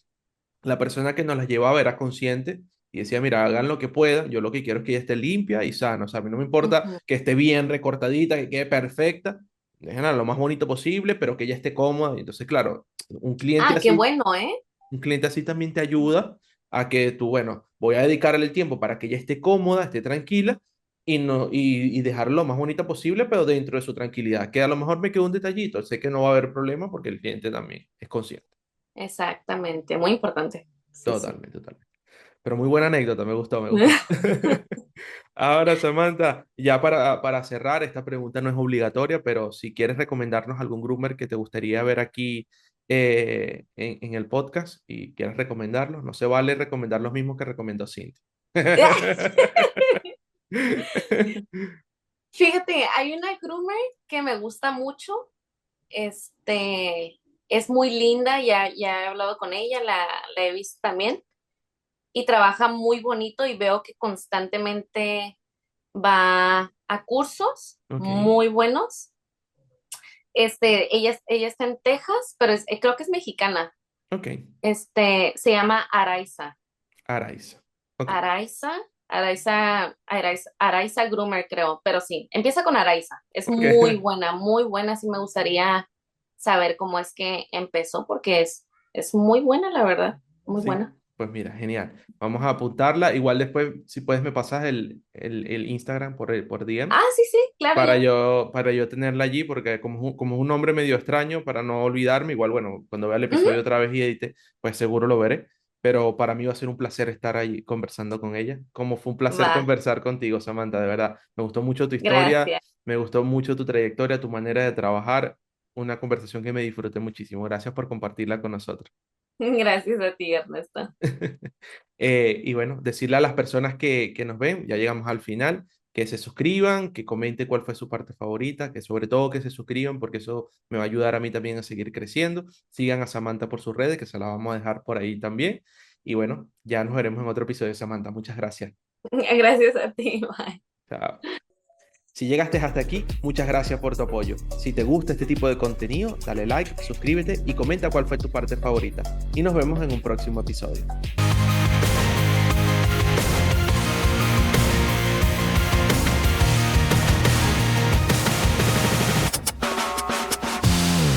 la persona que nos las llevaba era consciente y decía, mira, hagan lo que puedan, yo lo que quiero es que ella esté limpia y sana, o sea, a mí no me importa Ujú. que esté bien recortadita, que quede perfecta, déjenla lo más bonito posible, pero que ella esté cómoda. Y entonces, claro, un cliente Ah, qué así bueno, ¿eh? un cliente así también te ayuda a que tú, bueno, voy a dedicarle el tiempo para que ella esté cómoda, esté tranquila y, no, y dejarlo lo más bonita posible, pero dentro de su tranquilidad. Que a lo mejor me quedó un detallito, sé que no va a haber problema porque el cliente también es consciente. Exactamente, muy importante. Sí, sí. Totalmente, totalmente. Pero muy buena anécdota, me gustó, me gustó. Ahora, Samantha, ya para cerrar, esta pregunta no es obligatoria, pero si quieres recomendarnos algún groomer que te gustaría ver aquí en el podcast y quieres recomendarlo, no se vale recomendar los mismos que recomendó Cindy. Fíjate, hay una groomer que me gusta mucho. Es muy linda, ya he hablado con ella, la he visto también, y trabaja muy bonito y veo que constantemente va a cursos Ok, muy buenos. Ella está en Texas, pero creo que es mexicana. ok. Se llama Araiza. Araiza. Ok, Araiza, Araiza, Araiza, Araiza Groomer, creo, pero sí, empieza con Araiza. Es ok. muy buena. Sí me gustaría saber cómo es que empezó, porque es muy buena, la verdad, muy Sí, buena. pues mira, genial. Vamos a apuntarla. Igual después, si puedes, me pasas el Instagram por DM Ah, sí, sí, claro, para ya. yo tenerla allí, porque como es un nombre medio extraño, para no olvidarme, igual, bueno, cuando vea el Ujú. episodio otra vez y edite, pues seguro lo veré. Pero para mí va a ser un placer estar ahí conversando con ella. Como fue un placer Va, conversar contigo, Samantha, de verdad. Me gustó mucho tu historia, gracias. me gustó mucho tu trayectoria, tu manera de trabajar. Una conversación que me disfruté muchísimo. Gracias por compartirla con nosotros. Gracias a ti, Ernesto. Y bueno, decirle a las personas que nos ven, ya llegamos al final, que se suscriban, que comenten cuál fue su parte favorita, que sobre todo que se suscriban porque eso me va a ayudar a mí también a seguir creciendo. Sigan a Samantha por sus redes, que se la vamos a dejar por ahí también. Y bueno, ya nos veremos en otro episodio, Samantha. Muchas gracias. Gracias a ti, bye. Chao. Si llegaste hasta aquí, muchas gracias por tu apoyo. Si te gusta este tipo de contenido, dale like, suscríbete y comenta cuál fue tu parte favorita. Y nos vemos en un próximo episodio.